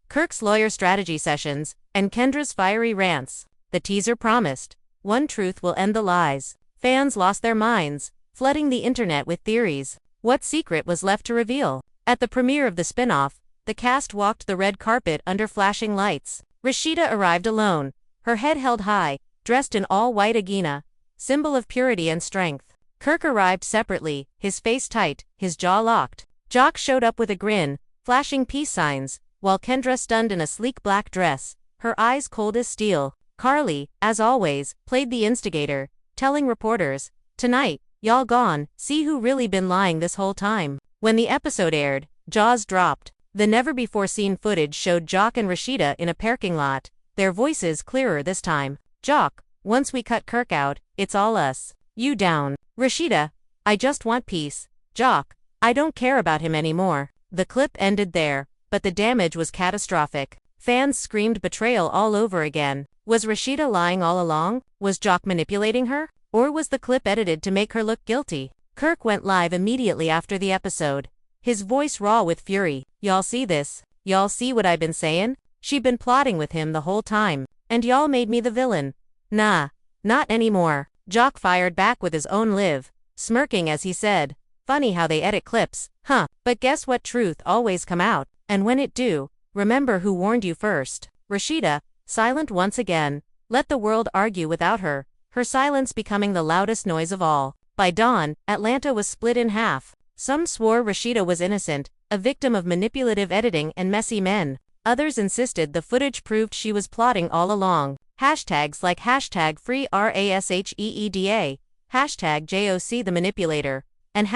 Kirk's lawyer strategy sessions, and Kendra's fiery rants. The teaser promised, "One truth will end the lies." Fans lost their minds, flooding the internet with theories. What secret was left to reveal? At the premiere of the spin-off, the cast walked the red carpet under flashing lights. Rasheeda arrived alone, her head held high, dressed in all-white agina, symbol of purity and strength. Kirk arrived separately, his face tight, his jaw locked. Jock showed up with a grin, flashing peace signs, while Kendra stunned in a sleek black dress, her eyes cold as steel. Carly, as always, played the instigator, telling reporters, "Tonight, y'all gone, see who really been lying this whole time." When the episode aired, jaws dropped. The never-before-seen footage showed Jock and Rasheeda in a parking lot, their voices clearer this time. Jock, "Once we cut Kirk out, it's all us. You down." Rasheeda, "I just want peace." Jock, "I don't care about him anymore." The clip ended there, but the damage was catastrophic. Fans screamed betrayal all over again. Was Rasheeda lying all along? Was Jock manipulating her? Or was the clip edited to make her look guilty? Kirk went live immediately after the episode, his voice raw with fury. "Y'all see this? Y'all see what I've been saying? She been plotting with him the whole time. And y'all made me the villain. Nah, not anymore." Jock fired back with his own live, smirking as he said, "Funny how they edit clips, huh? But guess what? Truth always come out. And when it do, remember who warned you first." Rasheeda, silent once again, let the world argue without her, her silence becoming the loudest noise of all. By dawn, Atlanta was split in half. Some swore Rasheeda was innocent, a victim of manipulative editing and messy men. Others insisted the footage proved she was plotting all along. Hashtags like #FreeRasheeda, #JOC the manipulator, and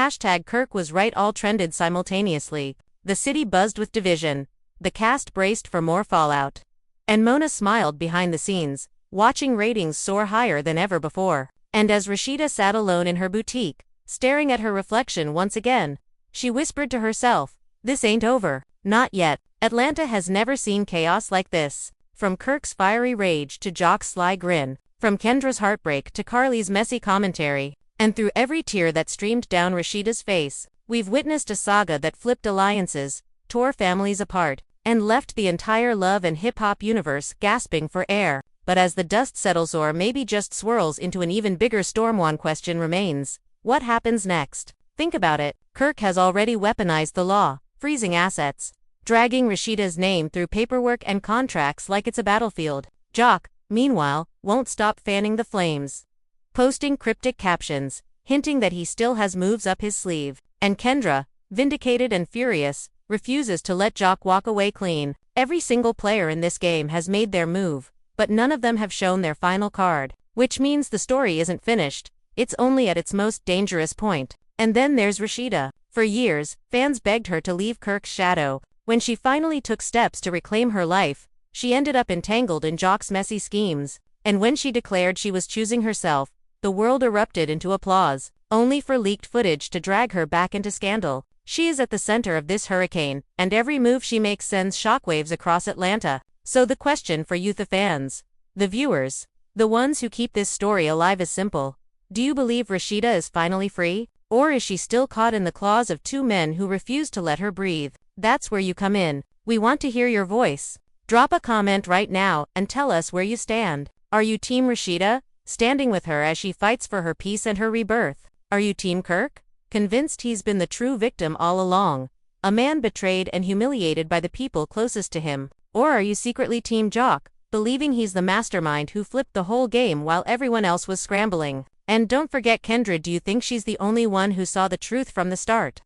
#Kirk was right all trended simultaneously. The city buzzed with division. The cast braced for more fallout. And Mona smiled behind the scenes, watching ratings soar higher than ever before. And as Rasheeda sat alone in her boutique, staring at her reflection once again, she whispered to herself, "This ain't over. Not yet." Atlanta has never seen chaos like this. From Kirk's fiery rage to Jock's sly grin, from Kendra's heartbreak to Carly's messy commentary, and through every tear that streamed down Rasheeda's face, we've witnessed a saga that flipped alliances, tore families apart, and left the entire love and hip-hop universe gasping for air. But as the dust settles or maybe just swirls into an even bigger storm, one question remains. What happens next? Think about it. Kirk has already weaponized the law, freezing assets, dragging Rasheeda's name through paperwork and contracts like it's a battlefield. Jock, meanwhile, won't stop fanning the flames, posting cryptic captions, hinting that he still has moves up his sleeve. And Kendra, vindicated and furious, refuses to let Jock walk away clean. Every single player in this game has made their move, but none of them have shown their final card, which means the story isn't finished, it's only at its most dangerous point. And then there's Rasheeda. For years, fans begged her to leave Kirk's shadow. When she finally took steps to reclaim her life, she ended up entangled in Jock's messy schemes. And when she declared she was choosing herself, the world erupted into applause, only for leaked footage to drag her back into scandal. She is at the center of this hurricane, and every move she makes sends shockwaves across Atlanta. So the question for you, the fans, the viewers, the ones who keep this story alive, is simple. Do you believe Rasheeda is finally free? Or is she still caught in the claws of two men who refuse to let her breathe? That's where you come in. We want to hear your voice. Drop a comment right now and tell us where you stand. Are you Team Rasheeda, standing with her as she fights for her peace and her rebirth? Are you Team Kirk, convinced he's been the true victim all along, a man betrayed and humiliated by the people closest to him? Or are you secretly Team Jock, believing he's the mastermind who flipped the whole game while everyone else was scrambling? And don't forget Kendra. Do you think she's the only one who saw the truth from the start?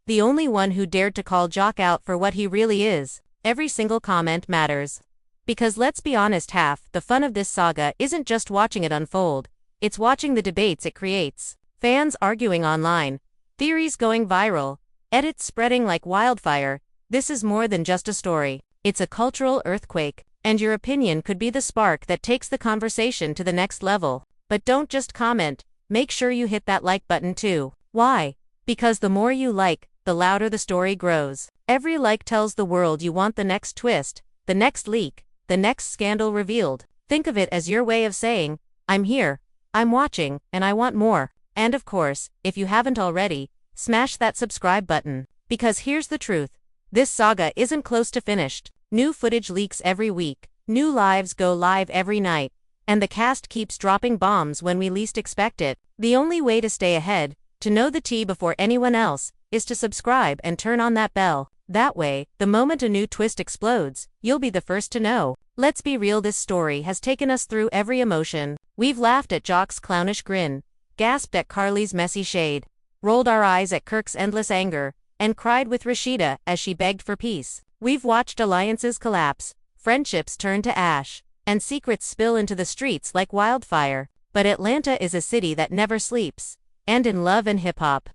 The only one who dared to call Jock out for what he really is? Every single comment matters. Because let's be honest, half the fun of this saga isn't just watching it unfold, it's watching the debates it creates. Fans arguing online, theories going viral, edits spreading like wildfire. This is more than just a story. It's a cultural earthquake, and your opinion could be the spark that takes the conversation to the next level. But don't just comment, make sure you hit that like button too. Why? Because the more you like, the louder the story grows. Every like tells the world you want the next twist, the next leak, the next scandal revealed. Think of it as your way of saying, I'm here, I'm watching, and I want more. And of course, if you haven't already, smash that subscribe button. Because here's the truth. This saga isn't close to finished. New footage leaks every week, new lives go live every night, and the cast keeps dropping bombs when we least expect it. The only way to stay ahead, to know the tea before anyone else, is to subscribe and turn on that bell. That way, the moment a new twist explodes, you'll be the first to know. Let's be real, this story has taken us through every emotion. We've laughed at Jock's clownish grin, gasped at Carly's messy shade, rolled our eyes at Kirk's endless anger, and cried with Rasheeda as she begged for peace. We've watched alliances collapse, friendships turn to ash, and secrets spill into the streets like wildfire. But Atlanta is a city that never sleeps. And in love and hip-hop,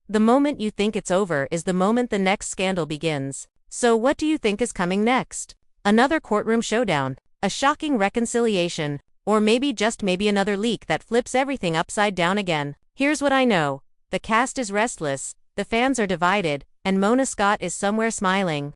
the moment you think it's over is the moment the next scandal begins. So what do you think is coming next? Another courtroom showdown? A shocking reconciliation? Or maybe, just maybe, another leak that flips everything upside down again? Here's what I know. The cast is restless, the fans are divided, and Mona Scott is somewhere smiling,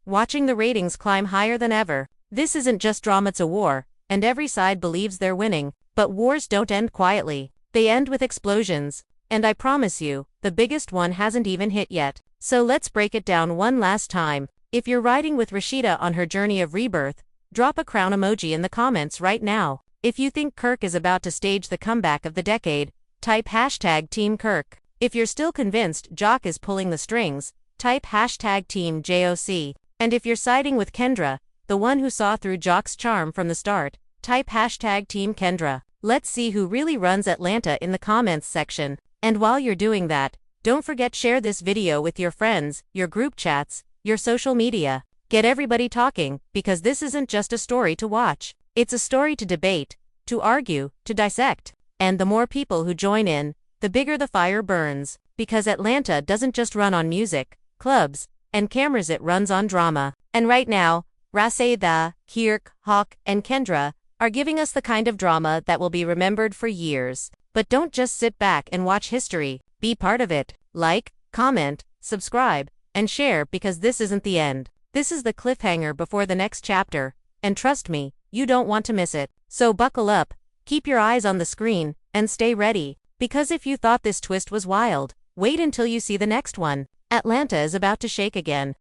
watching the ratings climb higher than ever. This isn't just drama, it's a war, and every side believes they're winning. But wars don't end quietly. They end with explosions. And I promise you, the biggest one hasn't even hit yet. So let's break it down one last time. If you're riding with Rasheeda on her journey of rebirth, drop a crown emoji in the comments right now. If you think Kirk is about to stage the comeback of the decade, type hashtag Team Kirk. If you're still convinced Jock is pulling the strings, type hashtag Team JOC. And if you're siding with Kendra, the one who saw through Jock's charm from the start, type hashtag Team Kendra. Let's see who really runs Atlanta in the comments section. And while you're doing that, don't forget share this video with your friends, your group chats, your social media. Get everybody talking, because this isn't just a story to watch. It's a story to debate, to argue, to dissect. And the more people who join in, the bigger the fire burns. Because Atlanta doesn't just run on music, clubs, and cameras, it runs on drama. And right now, Rasheeda, Kirk, Hawk, and Kendra are giving us the kind of drama that will be remembered for years. But don't just sit back and watch history. Be part of it. Like, comment, subscribe, and share, because this isn't the end. This is the cliffhanger before the next chapter. And trust me, you don't want to miss it. So buckle up, keep your eyes on the screen, and stay ready. Because if you thought this twist was wild, wait until you see the next one. Atlanta is about to shake again.